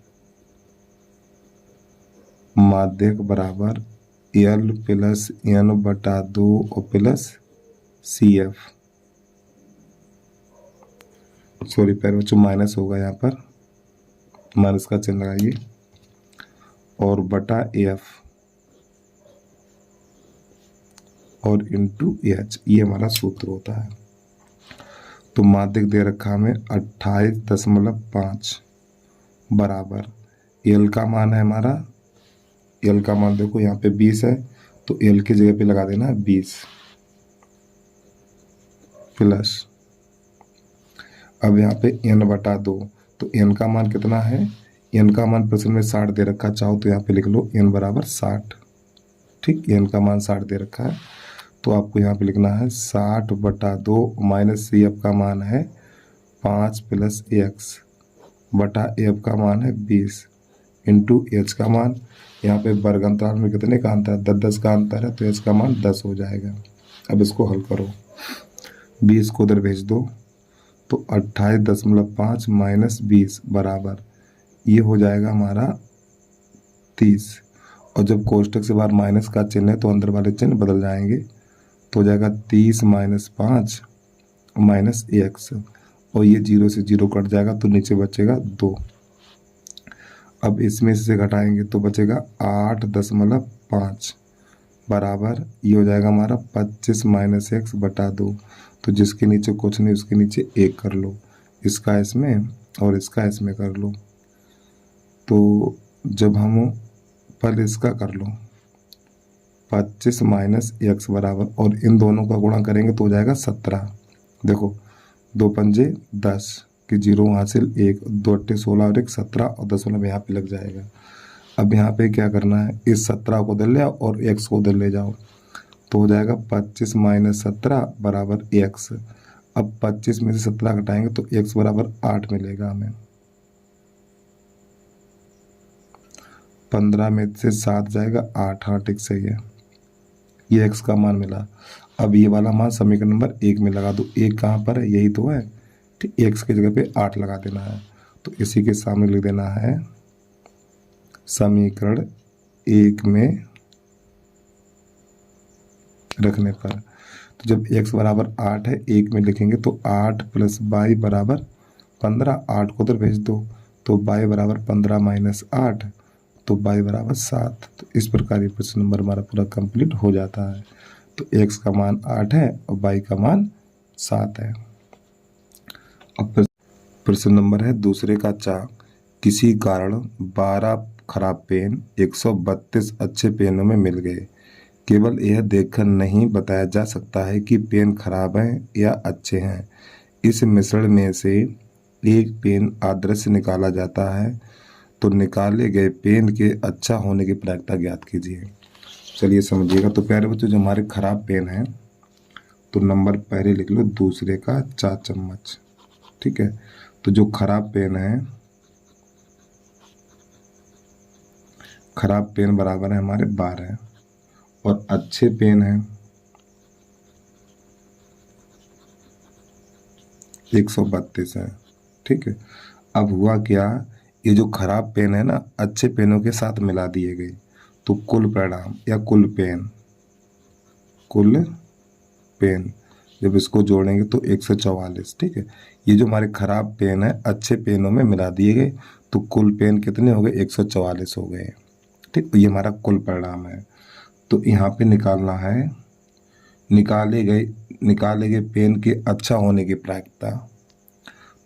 माध्यक बराबर L प्लस N बटा 2 और प्लस CF, सॉरी पैर बच्चों माइनस होगा यहाँ पर, माइनस का चिन्ह लगाइए, और बटा F और इंटू H, ये हमारा सूत्र होता है। तो माध्यक दे रखा हमें 28.5 बराबर L का मान है हमारा, L का मान देखो यहाँ पे 20 है तो L की जगह पे लगा देना है 20 प्लस, अब यहाँ पे n बटा 2। तो n का मान कितना है? n का मान प्रश्न में 60 दे रखा, चाहो तो यहाँ पे लिख लो n बराबर 60, ठीक। n का मान 60 दे रखा है तो आपको यहाँ पे लिखना है 60 बटा 2 माइनस CF का मान है 5 प्लस x बटा F का मान है 20 इंटू H का मान, यहाँ पे वर्ग अंतराल में कितने का अंतर है? 10 का अंतर है तो H का मान 10 हो जाएगा। अब इसको हल करो, 20 को उधर भेज दो तो 28.5 माइनस 20 बराबर ये हो जाएगा हमारा 30, और जब कोष्टक से बाहर माइनस का चिन्ह है तो अंदर वाले चिन्ह बदल जाएंगे तो हो जाएगा 30 माइनस 5 माइनस x, और ये 0 से 0 कट जाएगा तो नीचे बचेगा 2। अब इसमें से घटाएंगे तो बचेगा 8.5 बराबर ये हो जाएगा हमारा 25 माइनस x बटा 2। तो जिसके नीचे कुछ नहीं उसके नीचे 1 कर लो, इसका इसमें और इसका इसमें कर लो। तो जब हम पहले इसका कर लो 25 माइनस एक्स बराबर, और इन दोनों का गुणा करेंगे तो हो जाएगा 17। देखो 2 पंजे 10 कि 0 हासिल 1, 2 अट्टे 16 और 1 17 और 10 यहाँ पे लग जाएगा। अब यहाँ पे क्या करना है, इस 17 को उधर ले आओ और x को उधर ले जाओ, तो हो जाएगा 25 माइनस 17 बराबर x। अब 25 में से 17 घटाएंगे तो x बराबर 8 मिलेगा हमें। 15 में से 7 जाएगा 8, हाँ ठीक सही है, ये x का मान मिला। अब ये वाला मान समीकरण नंबर 1 में लगा दो। 1 कहाँ पर है, यही तो है, ठीक, x की जगह पे 8 लगा देना है। तो इसी के सामने लिख देना है समीकरण 1 में रखने पर। तो जब x बराबर 8 है, 1 में लिखेंगे तो 8 प्लस y बराबर 15, 8 को उधर भेज दो तो y बराबर 15 माइनस 8, तो y बराबर 7। तो इस प्रकार ये प्रश्न नंबर हमारा पूरा कंप्लीट हो जाता है। तो x का मान 8 है और y का मान 7 है। अब प्रश्न नंबर है दूसरे का 4। किसी कारण 12 खराब पेन 132 अच्छे पेनों में मिल गए। केवल यह देखकर नहीं बताया जा सकता है कि पेन खराब हैं या अच्छे हैं। इस मिश्रण में से एक पेन आदर्श निकाला जाता है, तो निकाले गए पेन के अच्छा होने की प्रायिकता ज्ञात कीजिए। चलिए समझिएगा। तो प्यारे बच्चों, जो हमारे खराब पेन है तो नंबर पहले लिख लो दूसरे का 4 चम्मच, ठीक है। तो जो खराब पेन है, खराब पेन बराबर है हमारे 12 और अच्छे पेन है 132 है, ठीक है। अब हुआ क्या, ये जो खराब पेन है ना अच्छे पेनों के साथ मिला दिए गए, तो कुल परिणाम या कुल पेन जब इसको जोड़ेंगे तो 144, ठीक है। ये जो हमारे खराब पेन है अच्छे पेनों में मिला दिए गए, तो कुल पेन कितने हो गए, 144 हो गए, ठीक। ये हमारा कुल परिणाम है। तो यहाँ पे निकालना है निकाले गए पेन के अच्छा होने की प्रायिकता।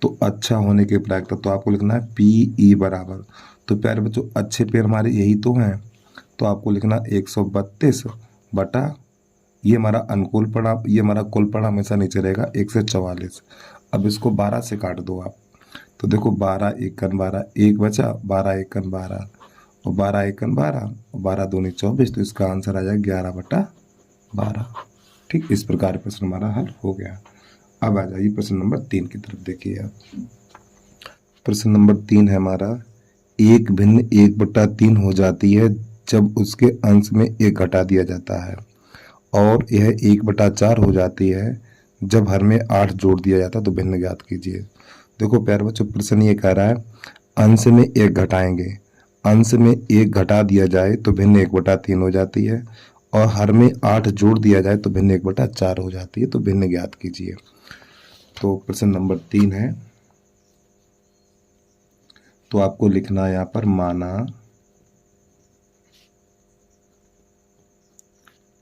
तो अच्छा होने की प्रायिकता तो आपको लिखना है PE बराबर, तो प्यारे बच्चों अच्छे पेन हमारे यही तो हैं, तो आपको लिखना 132 बटा ये हमारा अनुकूल परिणाम, ये हमारा कुल परिणाम हमेशा नीचे रहेगा 144। अब इसको 12 से काट दो आप, तो देखो 12 एकन 12, 1 बचा, 12 एकन 12 और 12 एकन 12 और 12 दूनी 24, तो इसका आंसर आ जाएगा 11/12, ठीक। इस प्रकार प्रश्न हमारा हल हो गया। अब आ जाइए प्रश्न नंबर 3 की तरफ देखिए आप। प्रश्न नंबर 3 है हमारा, एक भिन्न 1/3 हो जाती है जब उसके अंश में 1 घटा दिया जाता है, और यह 1/4 हो जाती है जब हर में 8 जोड़ दिया जाता है, तो भिन्न ज्ञात कीजिए। देखो प्यारे बच्चों, प्रश्न ये कह रहा है अंश में 1 घटाएंगे, अंश में 1 घटा दिया जाए तो भिन्न 1/3 हो जाती है, और हर में 8 जोड़ दिया जाए तो भिन्न 1/4 हो जाती है, तो भिन्न ज्ञात कीजिए। तो प्रश्न नंबर 3 है, तो आपको लिखना है यहाँ पर माना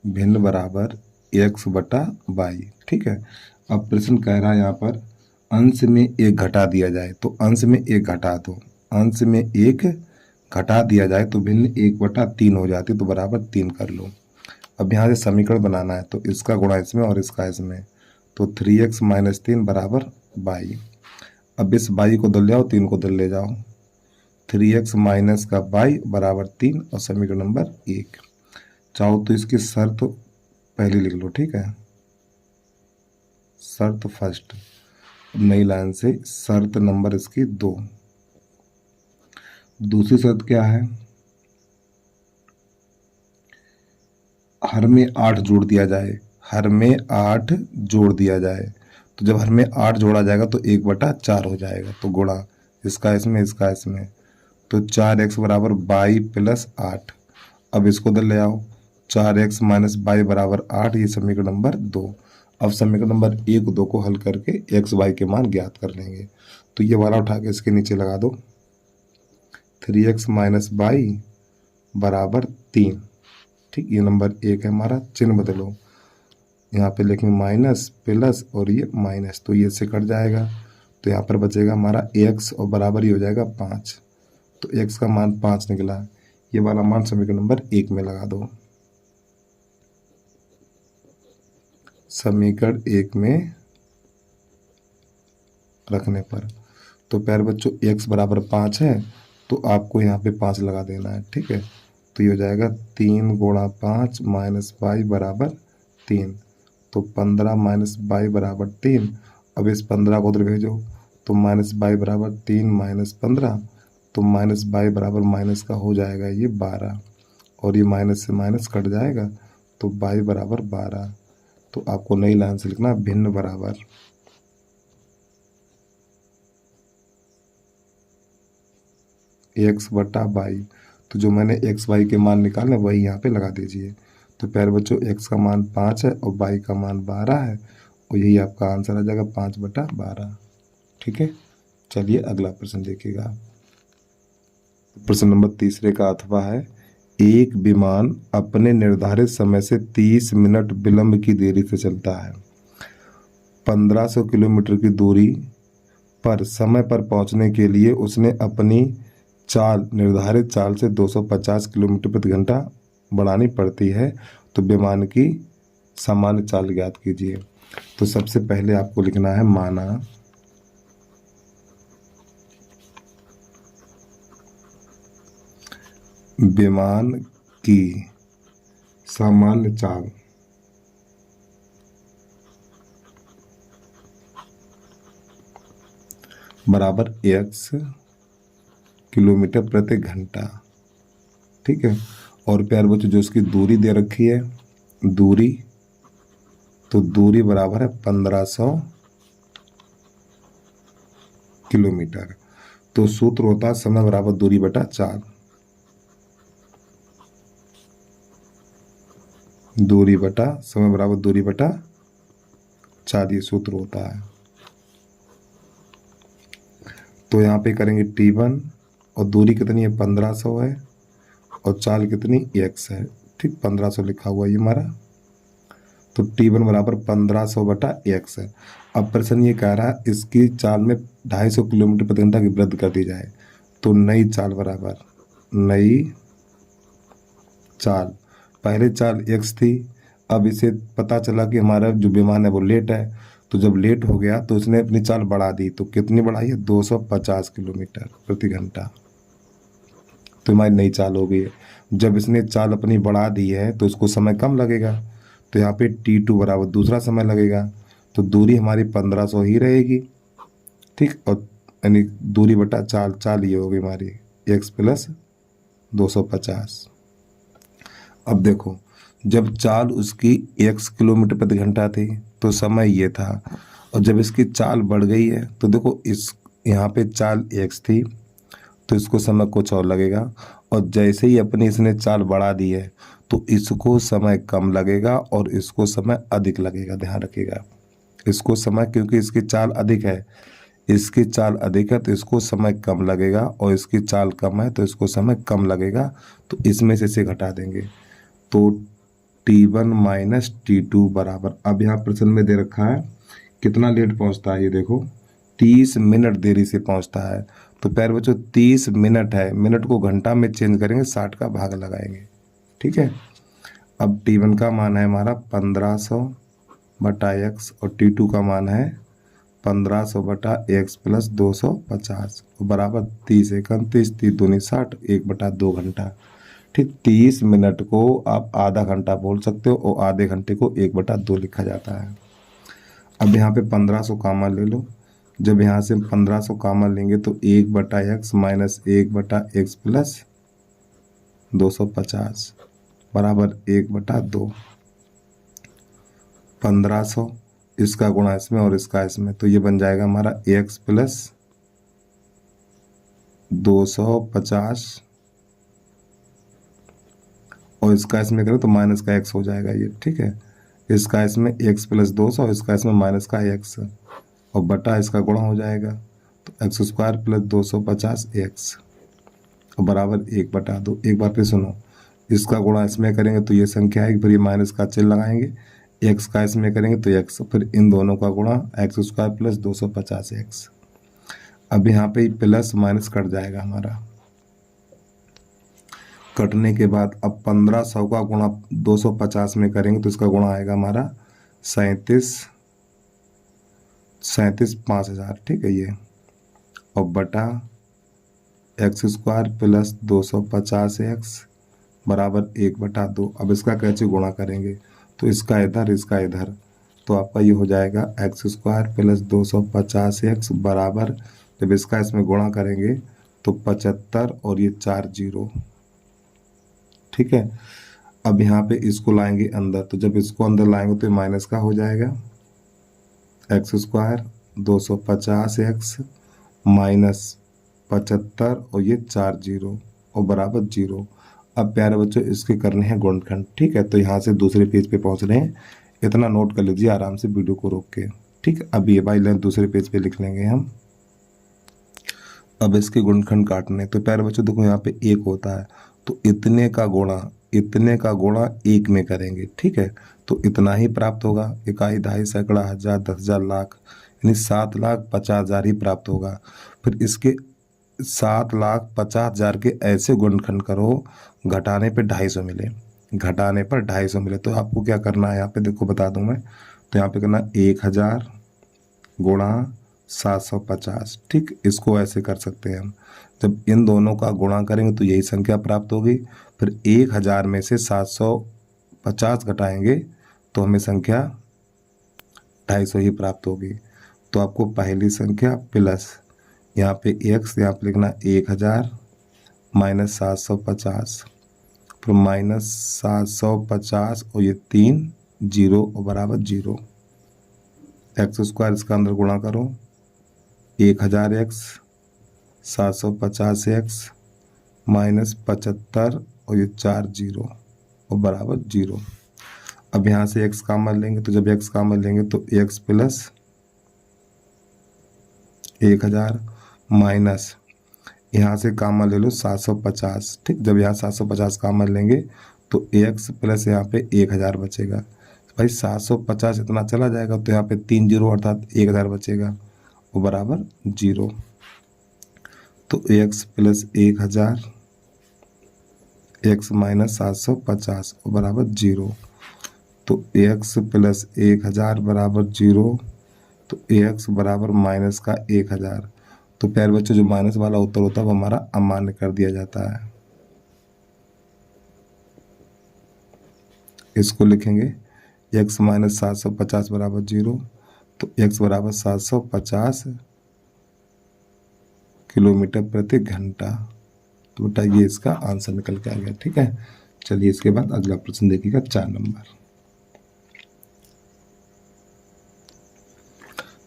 भिन्न बराबर x/y, ठीक है। अब प्रश्न कह रहा है यहाँ पर अंश में 1 घटा दिया जाए, तो अंश में 1 घटा दो, अंश में 1 घटा दिया जाए तो भिन्न 1/3 हो जाती है, तो बराबर 3 कर लो। अब यहाँ से समीकरण बनाना है, तो इसका गुणा इसमें और इसका इसमें, तो 3x - 3 बराबर y। अब इस y को दल ले आओ, 3 को दल ले जाओ, 3x माइनस का y बराबर 3 और समीकरण नंबर 1। चाहो तो इसकी शर्त पहले लिख लो, ठीक है, शर्त फर्स्ट, नई लाइन से शर्त नंबर इसकी 2। दूसरी शर्त क्या है, हर में 8 जोड़ दिया जाए, हर में 8 जोड़ दिया जाए, तो जब हर में 8 जोड़ा जाएगा तो 1/4 हो जाएगा, तो गुणा इसका इसमें इसका इसमें, तो 4x बराबर y प्लस 8। अब इसको उधर ले आओ, 4x माइनस y बराबर 8, ये समीकरण नंबर 2। अब समीकरण नंबर 1 2 को हल करके x y के मान ज्ञात कर लेंगे। तो ये वाला उठा के इसके नीचे लगा दो, 3x माइनस y बराबर 3, ठीक। ये नंबर 1 है हमारा, चिन्ह बदलो, यहाँ पे लिखेंगे माइनस प्लस और ये माइनस, तो ये से कट जाएगा, तो यहाँ पर बचेगा हमारा x और बराबर ही हो जाएगा 5, तो x का मान 5 निकला। ये वाला मान समीकरण नंबर 1 में लगा दो। समीकरण 1 में रखने पर। तो प्यारे बच्चों x बराबर 5 है तो आपको यहाँ पे 5 लगा देना है, ठीक है। तो ये हो जाएगा 3 गुणा 5 माइनस y बराबर 3। तो 15 माइनस y बराबर 3। अब इस 15 को उधर भेजो तो माइनस y बराबर 3 माइनस 15, तो माइनस y बराबर माइनस का हो जाएगा ये 12, और ये माइनस से माइनस कट जाएगा तो y बराबर 12। तो आपको नई लाइन से लिखना भिन्न बराबर x बटा y। तो जो मैंने x y के मान निकाले वही यहाँ पे लगा दीजिए। तो प्यारे बच्चों x का मान 5 है और y का मान 12 है, और यही आपका आंसर आ जाएगा 5 बटा 12, ठीक है। चलिए अगला प्रश्न देखिएगा। प्रश्न नंबर 3 का अथवा है, एक विमान अपने निर्धारित समय से 30 मिनट विलंब की देरी से चलता है। 1500 किलोमीटर की दूरी पर समय पर पहुंचने के लिए उसने अपनी चाल निर्धारित चाल से 250 किलोमीटर प्रति घंटा बढ़ानी पड़ती है, तो विमान की सामान्य चाल ज्ञात कीजिए। तो सबसे पहले आपको लिखना है माना विमान की सामान्य चाल बराबर x किलोमीटर प्रति घंटा, ठीक है। और प्यारे बच्चों जो इसकी दूरी दे रखी है दूरी, तो दूरी बराबर है 1500 किलोमीटर। तो सूत्र होता है समय बराबर दूरी बटा 4। दूरी बटा समय बराबर दूरी बटा 4 ये सूत्र होता है। तो यहाँ पे करेंगे T1 और दूरी कितनी है 1500 है, और चाल कितनी x है, ठीक 1500 लिखा हुआ ये हमारा। तो T1 बराबर 1500 बटा x है। अब प्रश्न ये कह रहा है इसकी चाल में 250 किलोमीटर प्रति घंटा की वृद्धि कर दी जाए। तो नई चाल बराबर नई चाल, पहले चाल x थी, अब इसे पता चला कि हमारा जो विमान है वो लेट है, तो जब लेट हो गया तो उसने अपनी चाल बढ़ा दी। तो कितनी बढ़ाई है 250 किलोमीटर प्रति घंटा, तो हमारी नई चाल हो गई है। जब इसने चाल अपनी बढ़ा दी है तो इसको समय कम लगेगा, तो यहाँ पे T2 बराबर दूसरा समय लगेगा। तो दूरी हमारी 1500 ही रहेगी, ठीक, और यानी दूरी बटा चाल, चाल ये होगी हमारी x प्लस 250। अब देखो जब चाल उसकी x किलोमीटर प्रति घंटा थी तो समय ये था, और जब इसकी चाल बढ़ गई है तो देखो इस यहाँ पे चाल x थी तो इसको समय कुछ और लगेगा, और जैसे ही अपनी इसने चाल बढ़ा दी है तो इसको समय कम लगेगा और इसको समय अधिक लगेगा। ध्यान रखिएगा इसको समय, क्योंकि इसकी चाल अधिक है, इसकी चाल अधिक है तो इसको समय कम लगेगा, और इसकी चाल कम है तो इसको समय कम लगेगा। तो इसमें से इसे घटा देंगे तो T1 माइनस T2 बराबर, अब यहाँ प्रश्न में दे रखा है कितना लेट पहुँचता है, ये देखो 30 मिनट देरी से पहुँचता है। तो प्यारे बच्चों 30 मिनट है, मिनट को घंटा में चेंज करेंगे, 60 का भाग लगाएंगे, ठीक है। अब T1 का मान है हमारा 1500 बटा x, और T2 का मान है 1500 बटा x प्लस 250 बराबर 30 एक 29, 30 दूनी 60, 1/2 घंटा, ठीक। 30 मिनट को आप आधा घंटा बोल सकते हो, और आधे घंटे को 1/2 लिखा जाता है। अब यहाँ पे 1500 कॉमन ले लो, जब यहाँ से 1500 कॉमन लेंगे तो 1/x माइनस 1/x प्लस 250 बराबर 1/2। 1500 इसका गुणा इसमें और इसका इसमें, तो ये बन जाएगा हमारा x प्लस 250, और इसका इसमें करें तो माइनस का x हो जाएगा ये, ठीक है। इसका इसमें x प्लस 200, इसका इसमें माइनस का x, और बटा इसका गुणा हो जाएगा, तो x² प्लस 250x बराबर 1/2। एक बार फिर सुनो, इसका गुणा इसमें करेंगे तो ये संख्या आएगी, फिर ये माइनस का चिन्ह लगाएंगे, x का इसमें करेंगे तो x, फिर इन दोनों का गुणा x² प्लस 250x। अब यहाँ पे प्लस माइनस कट जाएगा हमारा, कटने के बाद अब 1500 का गुणा 250 में करेंगे तो इसका गुणा आएगा हमारा सैंतीस 5000, ठीक है ये, और बटा एक्स स्क्वायर प्लस 250x बराबर 1/2। अब इसका कैसे गुणा करेंगे, तो इसका इधर, तो आपका ये हो जाएगा एक्स स्क्वायर प्लस 250x बराबर, जब इसका इसमें गुणा करेंगे तो 75 और ये 4 जीरो, ठीक है। अब यहाँ पे इसको लाएंगे अंदर, तो जब इसको अंदर लाएंगे तो माइनस का हो जाएगा एक्स स्क्वायर 250x माइनस 75 और ये 4 जीरो और बराबर 0। अब प्यारे बच्चों इसके करने हैं गुणनखंड, ठीक है। तो यहाँ से दूसरे पेज पे पहुँच रहे हैं, इतना नोट कर लीजिए आराम से वीडियो को रोक के, ठीक है। अब ये बाई लाइन दूसरे पेज पे लिख लेंगे हम। अब इसके गुणनखंड काटने, तो प्यारे बच्चों देखो यहाँ पे 1 होता है, तो इतने का गुणा 1 में करेंगे, ठीक है। तो इतना ही प्राप्त होगा, इकाई, दहाई, सैकड़ा, हजार, 10,000, लाख, यानी 7,50,000 ही प्राप्त होगा। फिर इसके 7,50,000 के ऐसे गुणनखंड करो घटाने पे 250 मिले, घटाने पर 250 मिले। तो आपको क्या करना है, यहाँ पे देखो बता दूं मैं, तो यहाँ पे करना 1000 गुणा 750, ठीक। इसको ऐसे कर सकते हैं हम, जब इन दोनों का गुणा करेंगे तो यही संख्या प्राप्त होगी। फिर 1000 में से 750 घटाएंगे तो हमें संख्या 250 ही प्राप्त होगी। तो आपको पहली संख्या प्लस यहाँ पे x, यहाँ पे लिखना 1000 माइनस 750, फिर माइनस 750 और ये 3 जीरो और बराबर 0। एक्स स्क्वायर इसका अंदर गुणा करो, 1000x 750x माइनस 75 और ये 4 जीरो और बराबर 0। अब यहाँ से x कॉमन लेंगे, तो जब x कॉमन लेंगे तो x प्लस 1000 माइनस यहाँ से कॉमन ले लो 750, ठीक। जब यहाँ 750 कॉमन लेंगे तो x प्लस यहाँ पे 1000 बचेगा। भाई 750 इतना चला जाएगा, तो यहाँ पे 3 जीरो अर्थात 1000 बचेगा वो बराबर 0। तो x प्लस 1000 x माइनस 750 और बराबर 0। तो x प्लस 1000 बराबर 0, तो x बराबर माइनस का 1000। तो प्यारे बच्चों जो माइनस वाला उत्तर होता है वो हमारा अमान्य कर दिया जाता है। इसको लिखेंगे x माइनस 750 बराबर 0, तो x बराबर 750 किलोमीटर प्रति घंटा। तो बेटा ये इसका आंसर निकल के आ गया, ठीक है। चलिए इसके बाद अगला प्रश्न देखिएगा 4 नंबर।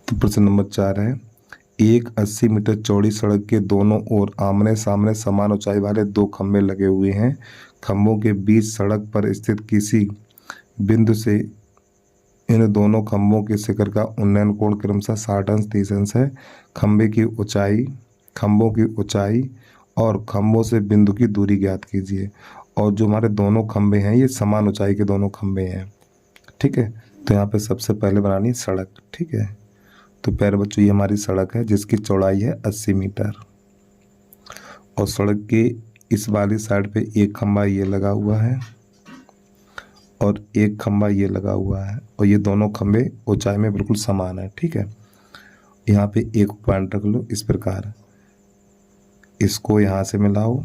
तो प्रश्न नंबर 4 है, एक 80 मीटर चौड़ी सड़क के दोनों ओर आमने सामने समान ऊंचाई वाले 2 खंभे लगे हुए हैं। खंभों के बीच सड़क पर स्थित किसी बिंदु से इन दोनों खंभों के शिखर का उन्नयन कोण क्रमशः 60 अंश 30 अंश है। खंभों की ऊंचाई और खंभों से बिंदु की दूरी ज्ञात कीजिए। और जो हमारे दोनों खंभे हैं ये समान ऊंचाई के दोनों खंभे हैं, ठीक है। तो यहाँ पे सबसे पहले बनानी सड़क, ठीक है। तो प्यारे बच्चों ये हमारी सड़क है जिसकी चौड़ाई है 80 मीटर, और सड़क के इस वाली साइड पे एक खंभा ये लगा हुआ है और एक खंभा ये लगा हुआ है, और ये दोनों खंभे ऊंचाई में बिल्कुल समान है, ठीक है। यहाँ पे एक पॉइंट रख लो इस प्रकार, इसको यहाँ से मिलाओ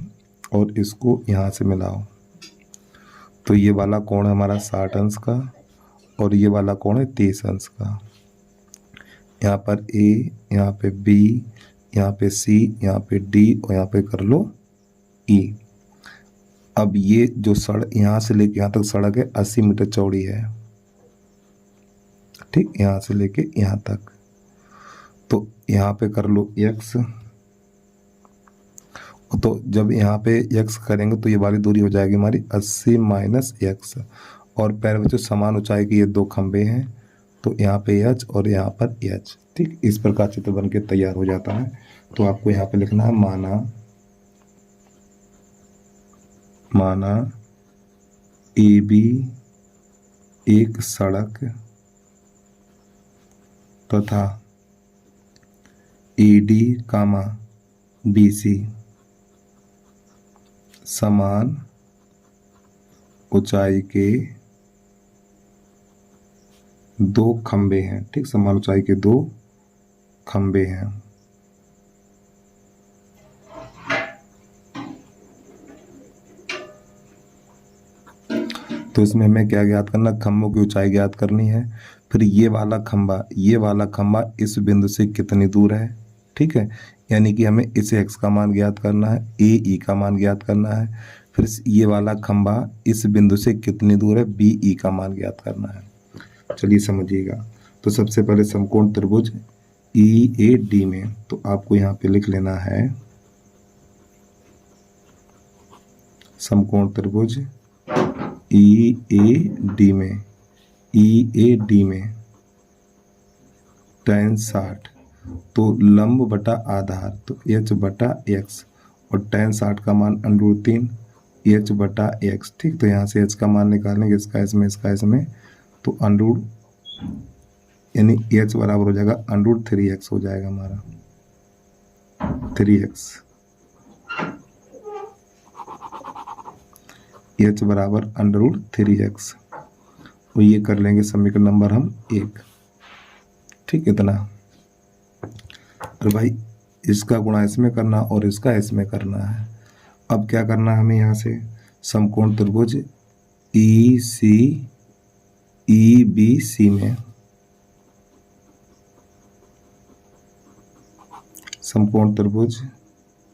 और इसको यहाँ से मिलाओ, तो ये वाला कोण है हमारा 60 अंश का और ये वाला कोण है 30 अंश का। यहाँ पर A, यहाँ पे B, यहाँ पे C, यहाँ पे D और यहाँ पे कर लो E। अब ये जो सड़क यहाँ से लेके यहाँ तक सड़क है 80 मीटर चौड़ी है, ठीक, यहाँ से लेके यहाँ तक। तो यहाँ पे कर लो x, तो जब यहाँ पे x करेंगे तो ये वाली दूरी हो जाएगी हमारी 80 माइनस x। और पैर बच्चों समान ऊंचाई के ये 2 खंभे हैं, तो यहाँ पे h और यहाँ पर h, ठीक। इस प्रकार चित्र बन के तैयार हो जाता है। तो आपको यहाँ पे लिखना है माना AB एक सड़क तथा AD कामा BC समान ऊंचाई के दो खंबे हैं, ठीक, समान ऊंचाई के दो खंबे हैं। तो इसमें हमें क्या ज्ञात करना, खंभों की ऊंचाई ज्ञात करनी है। फिर ये वाला खंभा इस बिंदु से कितनी दूर है, ठीक है, यानी कि हमें इसे x का मान ज्ञात करना है, ए ई का मान ज्ञात करना है। फिर ये वाला खंभा इस बिंदु से कितनी दूर है, बी ई का मान ज्ञात करना है। चलिए समझिएगा। तो सबसे पहले समकोण त्रिभुज ई ए डी में, तो आपको यहाँ पे लिख लेना है समकोण त्रिभुज ई ए डी में tan 60, तो लंब बटा आधार, तो h बटा x, और tan 60 का मान √3 h बटा x, ठीक। तो यहाँ से h का मान निकालेंगे, इसका इसमें, तो √ यानी h बराबर हो जाएगा √3x हो जाएगा हमारा, 3x, h बराबर √3x। और ये कर लेंगे समीकरण नंबर हम 1, ठीक, इतना। और भाई इसका गुणा इसमें करना और इसका इसमें करना है। अब क्या करना है हमें, यहाँ से समकोण त्रिभुज ई बी सी में, समकोण त्रिभुज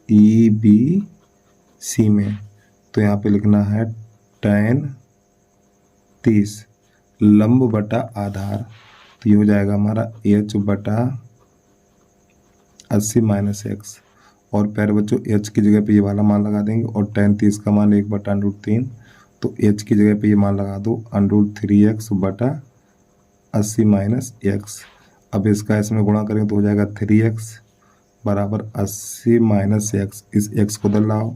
ई बी सी में, तो यहाँ पे लिखना है tan 30 लंब बटा आधार, तो ये हो जाएगा हमारा h बटा 80 माइनस x, और प्यारे बच्चों h की जगह पे ये वाला मान लगा देंगे, और tan 30 का मान 1 बटा √3, तो h की जगह पे ये मान लगा दो √3x बटा 80 माइनस x। अब इसका इसमें गुणा करेंगे तो हो जाएगा 3x बराबर 80 माइनस x, इस x को बदल लाओ,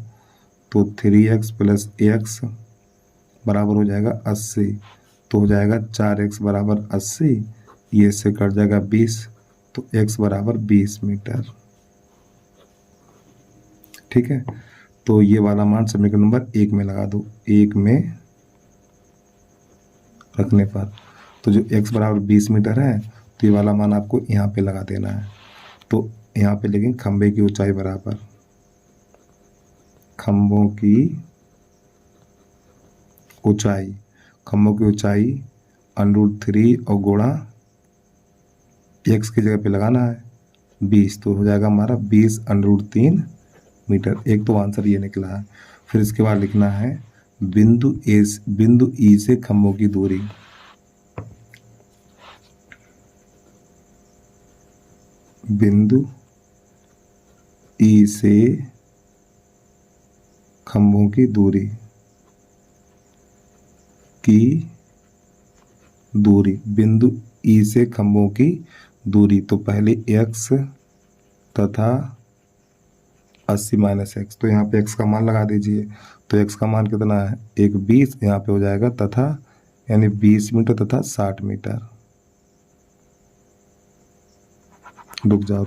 तो 3x प्लस x बराबर हो जाएगा 80, तो हो जाएगा 4x बराबर 80, ये से कट जाएगा 20, तो x बराबर 20 मीटर, ठीक है। तो ये वाला मान समीकरण नंबर 1 में लगा दो, 1 में रखने पर, तो जो x बराबर 20 मीटर है, तो ये वाला मान आपको यहाँ पे लगा देना है। तो यहाँ पे लेकिन खंबे की ऊंचाई बराबर, खंभों की ऊंचाई √3 और गुणा x की जगह पे लगाना है 20, तो हो जाएगा हमारा 20 √3 मीटर। एक तो आंसर ये निकला है। फिर इसके बाद लिखना है बिंदु ई से खंभों की दूरी, बिंदु ई से खंभों की दूरी बिंदु ई से खंभों की दूरी, तो पहले x तथा 80 माइनस x, तो यहाँ पे x का मान लगा दीजिए, तो x का मान कितना है, 20 यहाँ पे हो जाएगा, तथा यानी 20 मीटर तथा 60 मीटर। रुक जाओ,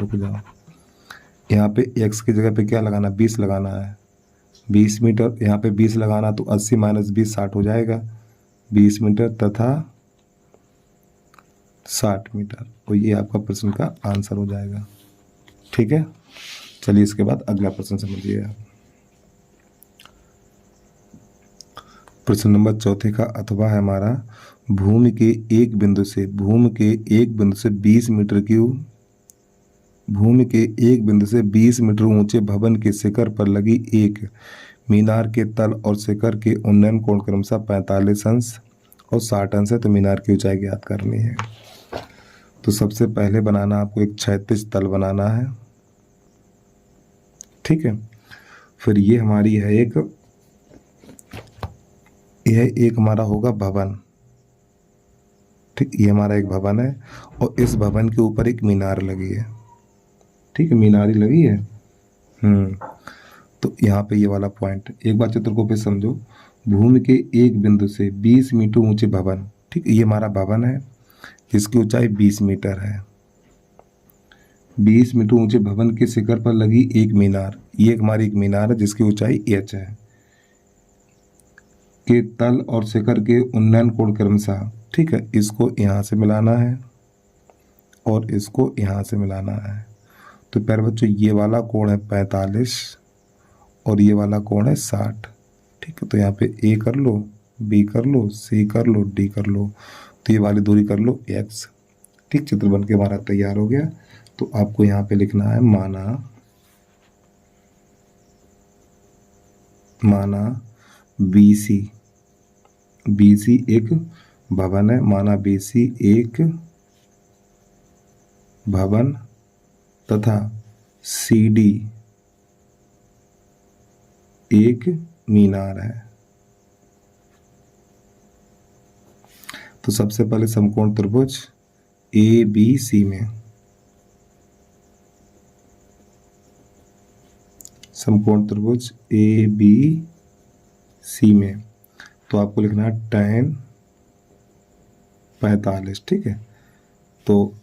यहाँ पे x की जगह पे क्या लगाना, 20 लगाना है, 20 मीटर, यहाँ पे 20 लगाना, तो 80 माइनस 20 60 हो जाएगा, 20 मीटर तथा 60 मीटर, तो ये आपका प्रश्न का आंसर हो जाएगा, ठीक है। चलिए इसके बाद अगला प्रश्न समझिए आप। प्रश्न नंबर 4 का अथवा है हमारा, भूमि के एक बिंदु से 20 मीटर ऊंचे भवन के शिखर पर लगी एक मीनार के तल और शिखर के उन्नयन कोण क्रमशः 45 अंश और 60 अंश है, तो मीनार की ऊंचाई ज्ञात करनी है। तो सबसे पहले बनाना आपको एक क्षैतिज तल बनाना है, ठीक है। फिर ये हमारी है एक हमारा होगा भवन, ठीक, ये हमारा एक भवन है, और इस भवन के ऊपर एक मीनार लगी है, ठीक है, मीनारी लगी है। तो यहाँ पे ये वाला पॉइंट, एक बार चित्र को फिर समझो, भूमि के एक बिंदु से 20 मीटर ऊंचे भवन, ठीक, ये हमारा भवन है, इसकी ऊंचाई 20 मीटर है। 20 मीटर ऊंचे भवन के शिखर पर लगी एक मीनार, ये हमारी एक मीनार है जिसकी ऊंचाई h है, के तल और शिखर के उन्नयन कोण क्रमशः ठीक है, इसको यहाँ से मिलाना है और इसको यहाँ से मिलाना है। तो प्यारे बच्चों ये वाला कोण है 45 और ये वाला कोण है 60। ठीक है, तो यहाँ पे ए कर लो, बी कर लो, सी कर लो, डी कर लो, तो ये वाली दूरी कर लो एक्स। ठीक, चित्र बन के हमारा तैयार हो गया। तो आपको यहाँ पे लिखना है माना BC, BC एक भवन है, माना BC एक भवन तथा CD एक मीनार है। तो सबसे पहले समकोण त्रिभुज ABC में, समकोण त्रिभुज ABC में तो आपको लिखना है tan 45। ठीक है, तो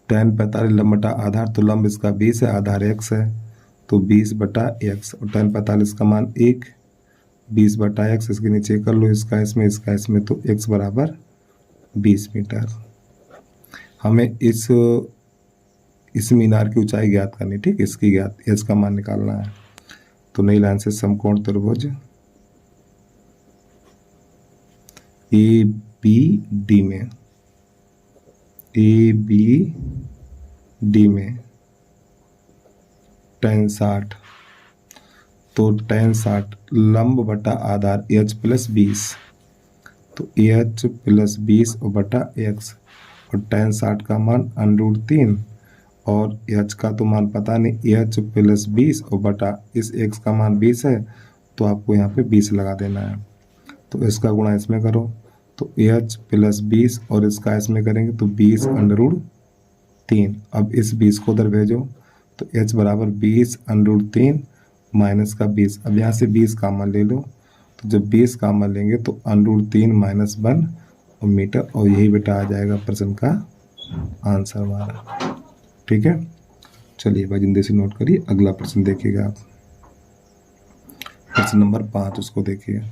tan 45 लंब बटा आधार, तो लंब इसका 20 है, आधार x है, तो 20 बटा x और tan 45 का मान 1, 20 बटा x, इसके नीचे कर लो इसका इसमें, तो x बराबर 20 मीटर। हमें इस मीनार की ऊंचाई ज्ञात करनी। ठीक, इसकी ज्ञात h का मान निकालना है। तो नई लाइन से समकोण त्रिभुज ABD में tan 60, तो tan 60 लंब बटा आधार h प्लस 20, तो h प्लस 20 और बटा x, और tan 60 का मान √3 और h का तो मान पता नहीं, h प्लस 20 और बटा इस x का मान 20 है, तो आपको यहाँ पे 20 लगा देना है। तो इसका गुणा इसमें करो, तो h प्लस 20 और इसका इसमें करेंगे तो 20 √3। अब इस 20 को उधर भेजो, तो h बराबर 20 √3 माइनस का 20। अब यहाँ से 20 कॉमन ले लो, तो जब 20 कॉमन लेंगे तो √3 माइनस 1 और मीटर, और यही बेटा आ जाएगा प्रश्न का आंसर हमारा। ठीक है, चलिए भाई जिंदगी से नोट करिए। अगला प्रश्न देखिएगा आप, प्रश्न नंबर 5, उसको देखिए।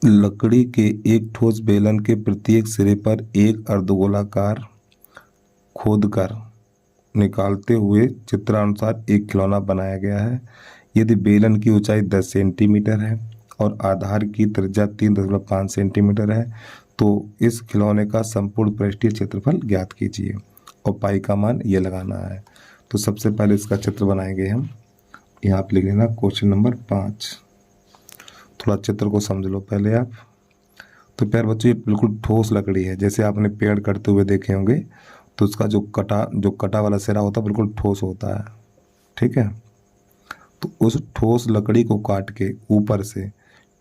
लकड़ी के एक ठोस बेलन के प्रत्येक सिरे पर एक अर्धगोलाकार खोदकर निकालते हुए चित्रानुसार एक खिलौना बनाया गया है। यदि बेलन की ऊंचाई 10 सेंटीमीटर है और आधार की त्रिज्या 3.5 सेंटीमीटर है, तो इस खिलौने का संपूर्ण पृष्ठीय क्षेत्रफल ज्ञात कीजिए और पाई का मान ये लगाना है। तो सबसे पहले इसका चित्र बनाएंगे हम। यहाँ पे लिख लेना क्वेश्चन नंबर 5। थोड़ा चित्र को समझ लो पहले आप। तो प्यारे बच्चों ये बिल्कुल ठोस लकड़ी है, जैसे आपने पेड़ कटते हुए देखे होंगे, तो उसका जो कटा वाला सिरा होता है बिल्कुल ठोस होता है। ठीक है, तो उस ठोस लकड़ी को काट के ऊपर से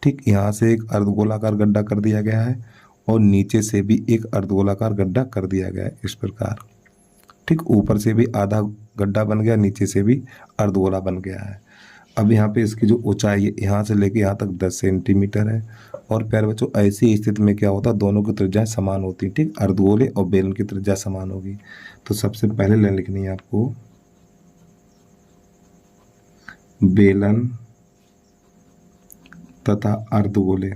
ठीक यहाँ से एक अर्धगोलाकार गड्ढा कर दिया गया है और नीचे से भी एक अर्धगोलाकार गड्ढा कर दिया गया है इस प्रकार। ठीक, ऊपर से भी आधा गड्ढा बन गया, नीचे से भी अर्धगोला बन गया है। अब यहाँ पे इसकी जो ऊंचाई है यहाँ से लेके यहाँ तक 10 सेंटीमीटर है। और प्यारे बच्चों ऐसी स्थिति में क्या होता है, दोनों की त्रिज्याएं समान होती हैं। ठीक, अर्धगोले और बेलन की त्रिज्या समान होगी। तो सबसे पहले लाइन लिखनी है आपको, बेलन तथा अर्धगोले,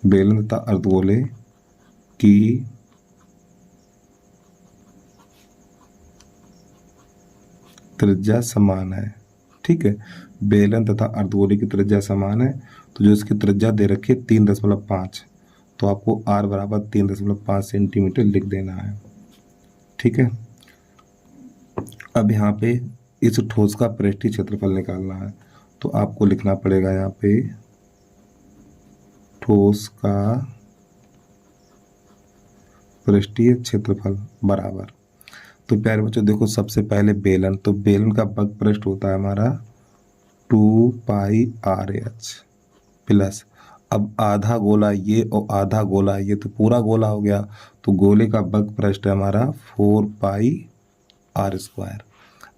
बेलन तथा अर्धगोले की त्रिज्या समान है। ठीक है, बेलन तथा अर्धगोले की त्रिज्या समान है, तो जो इसकी त्रिज्या दे रखी है 3.5, तो आपको r बराबर 3.5 सेंटीमीटर लिख देना है। ठीक है, अब यहाँ पे इस ठोस का पृष्ठीय क्षेत्रफल निकालना है, तो आपको लिखना पड़ेगा यहाँ पे ठोस का पृष्ठीय क्षेत्रफल बराबर। तो प्यारे बच्चों देखो सबसे पहले बेलन, तो बेलन का बग पृष्ठ होता है हमारा 2πr/h प्लस, अब आधा गोला ये और आधा गोला ये, तो पूरा गोला हो गया, तो गोले का बग पृष्ठ है हमारा 4πr²।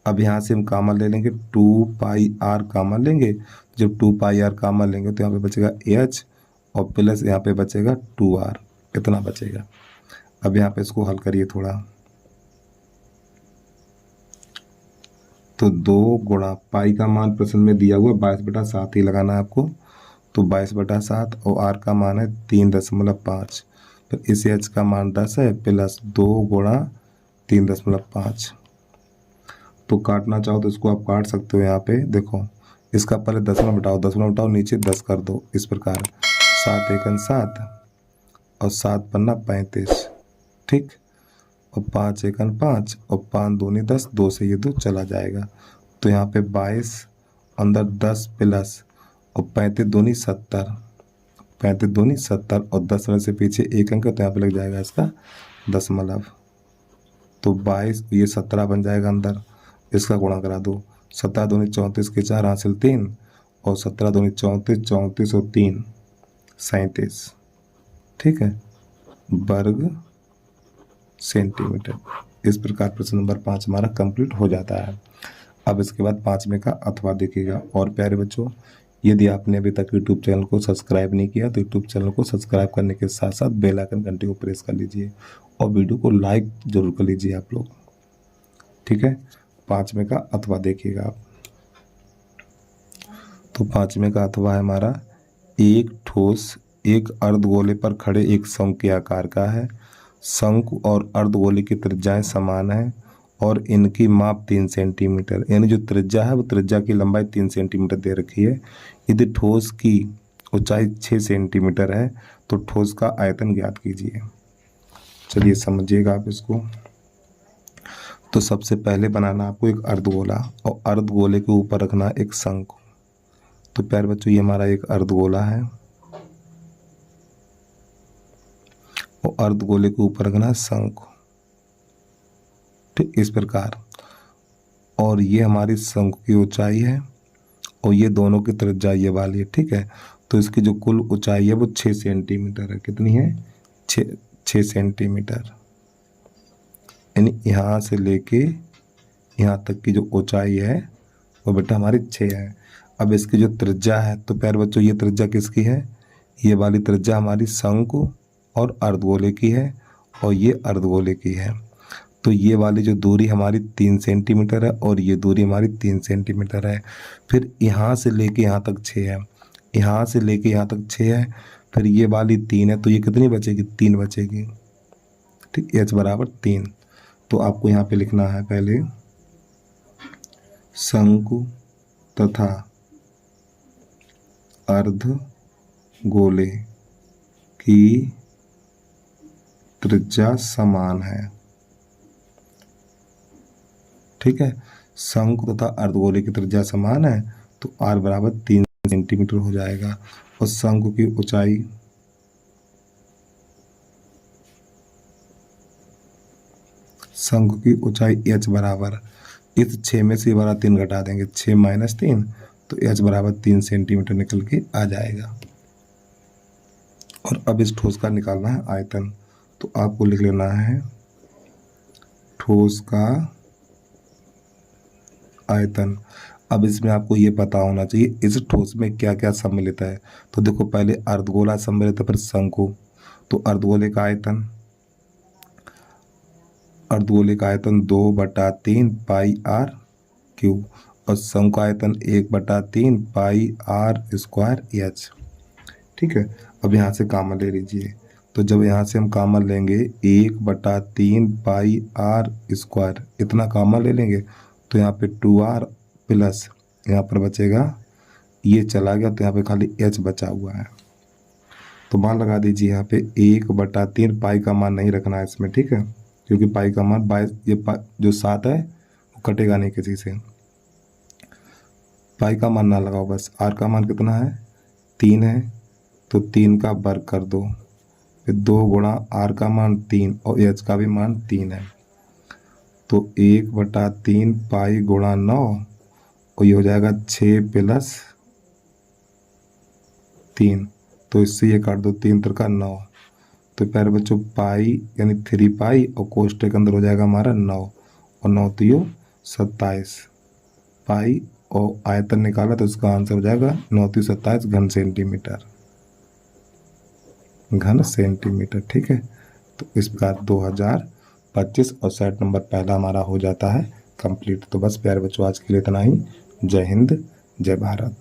अब यहाँ से हम कॉमन ले लेंगे, 2πr कॉमन लेंगे, जब 2πr कॉमन लेंगे तो यहाँ पे बचेगा h और प्लस यहाँ पे बचेगा 2r, इतना बचेगा। अब यहाँ पे इसको हल करिए थोड़ा, तो 2 गुणा पाई का मान प्रश्न में दिया हुआ 22/7 ही लगाना है आपको। तो 22/7 और आर का मान है 3.5। तो इस एच का मान 10 है प्लस 2 गुणा 3.5। तो काटना चाहो तो इसको आप काट सकते हो। यहाँ पे देखो, इसका पहले दशमलव घटाओ, नीचे 10 कर दो। इस प्रकार 7 एकन 7 और 7 पन्ना 35, ठीक। और 5 एकन 5 और 5 दूनी 10, 2 से ये 2 चला जाएगा। तो यहाँ पे 22 अंदर 10 प्लस और 35 दूनी 70, 35 दूनी 70 और 10 से पीछे 1 अंक, तो यहाँ पे लग जाएगा इसका दशमलव। तो 22 ये 17 बन जाएगा अंदर, इसका गुणा करा दो। 17 दूनी 34 के 4 हासिल 3 और 17 दूनी 34, 34 और 3 37, ठीक है, वर्ग सेंटीमीटर। इस प्रकार प्रश्न नंबर 5 हमारा कंप्लीट हो जाता है। अब इसके बाद 5वें का अथवा देखिएगा। और प्यारे बच्चों, यदि आपने अभी तक यूट्यूब चैनल को सब्सक्राइब नहीं किया तो यूट्यूब चैनल को सब्सक्राइब करने के साथ साथ बेल आइकन घंटे को प्रेस कर लीजिए और वीडियो को लाइक जरूर कर लीजिए आप लोग, ठीक है। 5वें का अथवा देखिएगा आप। तो 5वें का अथवा है हमारा, एक ठोस एक अर्धगोले पर खड़े एक शंकु के आकार का है। शंकु और अर्धगोले की त्रिज्याएं समान है और इनकी माप 3 सेंटीमीटर, यानी जो त्रिज्या है वो त्रिज्या की लंबाई 3 सेंटीमीटर दे रखी है। यदि ठोस की ऊंचाई 6 सेंटीमीटर है तो ठोस का आयतन ज्ञात कीजिए। चलिए समझिएगा आप इसको। तो सबसे पहले बनाना आपको एक अर्धगोला और अर्धगोले के ऊपर रखना एक शंकु। तो प्यारे बच्चों, ये हमारा एक अर्धगोला है और अर्धगोले के ऊपर रखना है शंकु, ठीक, इस प्रकार। और ये हमारी शंकु की ऊंचाई है और ये दोनों की त्रिज्या ये वाली है, ठीक है। तो इसकी जो कुल ऊंचाई है वो 6 सेंटीमीटर है। कितनी है? 6 सेंटीमीटर, यानी यहाँ से लेके यहाँ तक की जो ऊंचाई है वो बेटा हमारी 6 है। अब इसकी जो त्रिज्या है, तो प्यारे बच्चों ये त्रिज्या किसकी है? ये वाली त्रिज्या हमारी शंकु और अर्धगोले की है और ये अर्धगोले की है। तो ये वाली जो दूरी हमारी 3 सेंटीमीटर है और ये दूरी हमारी 3 सेंटीमीटर है। फिर यहाँ से लेके यहाँ तक 6 है, यहाँ से लेके यहाँ तक 6 है, फिर ये वाली 3 है, तो ये कितनी बचेगी? 3 बचेगी, ठीक, h बराबर 3। तो आपको यहाँ पे लिखना है पहले शंकु तथा अर्धगोले की त्रिज्या समान है, ठीक है। शंकु तथा अर्धगोले की त्रिज्या समान है तो r बराबर 3 सेंटीमीटर हो जाएगा। और शंकु की ऊंचाई h बराबर, इस 6 में से वाला 3 घटा देंगे, 6 - 3, तो h बराबर 3 सेंटीमीटर निकल के आ जाएगा। और अब इस ठोस का निकालना है आयतन। तो आपको लिख लेना है ठोस का आयतन। अब इसमें आपको ये पता होना चाहिए इस ठोस में क्या क्या सम्मिलित है। तो देखो, पहले अर्धगोला सम्मिलित है, फिर शंकु। तो अर्धगोले का आयतन 2/3 पाई r क्यूब और शंकु आयतन 1/3 पाई r स्क्वायर h, ठीक है। अब यहाँ से कॉमन ले लीजिए। तो जब यहाँ से हम कॉमन लेंगे 1/3 पाई r स्क्वायर, इतना कॉमन ले लेंगे तो यहाँ पे 2r प्लस यहाँ पर बचेगा, ये चला गया तो यहाँ पे खाली h बचा हुआ है। तो मान लगा दीजिए यहाँ पे 1/3, पाई का मान नहीं रखना है इसमें, ठीक है, क्योंकि पाई का मान 22, ये जो 7 है वो कटेगा नहीं किसी से। पाई का मान ना लगाओ, बस r का मान कितना है? 3 है, तो 3 का वर्ग कर दो, फिर 2 गुणा r का मान 3 और h का भी मान 3 है। तो 1/3 पाई गुणा 9 और ये हो जाएगा 6 + 3, तो इससे ये काट दो, 3 × 3 = 9। तो प्यारे बच्चों पाई यानी 3 पाई और कोष्टक के अंदर हो जाएगा हमारा 9 और 9 तो ये 27 पाई और आयतन निकाला तो इसका आंसर हो जाएगा 9 × 27 घन सेंटीमीटर, ठीक है। तो इस प्रकार 2025 और सेट नंबर पहला हमारा हो जाता है कंप्लीट। तो बस प्यारे बच्चों आज के लिए इतना ही। जय हिंद, जय भारत।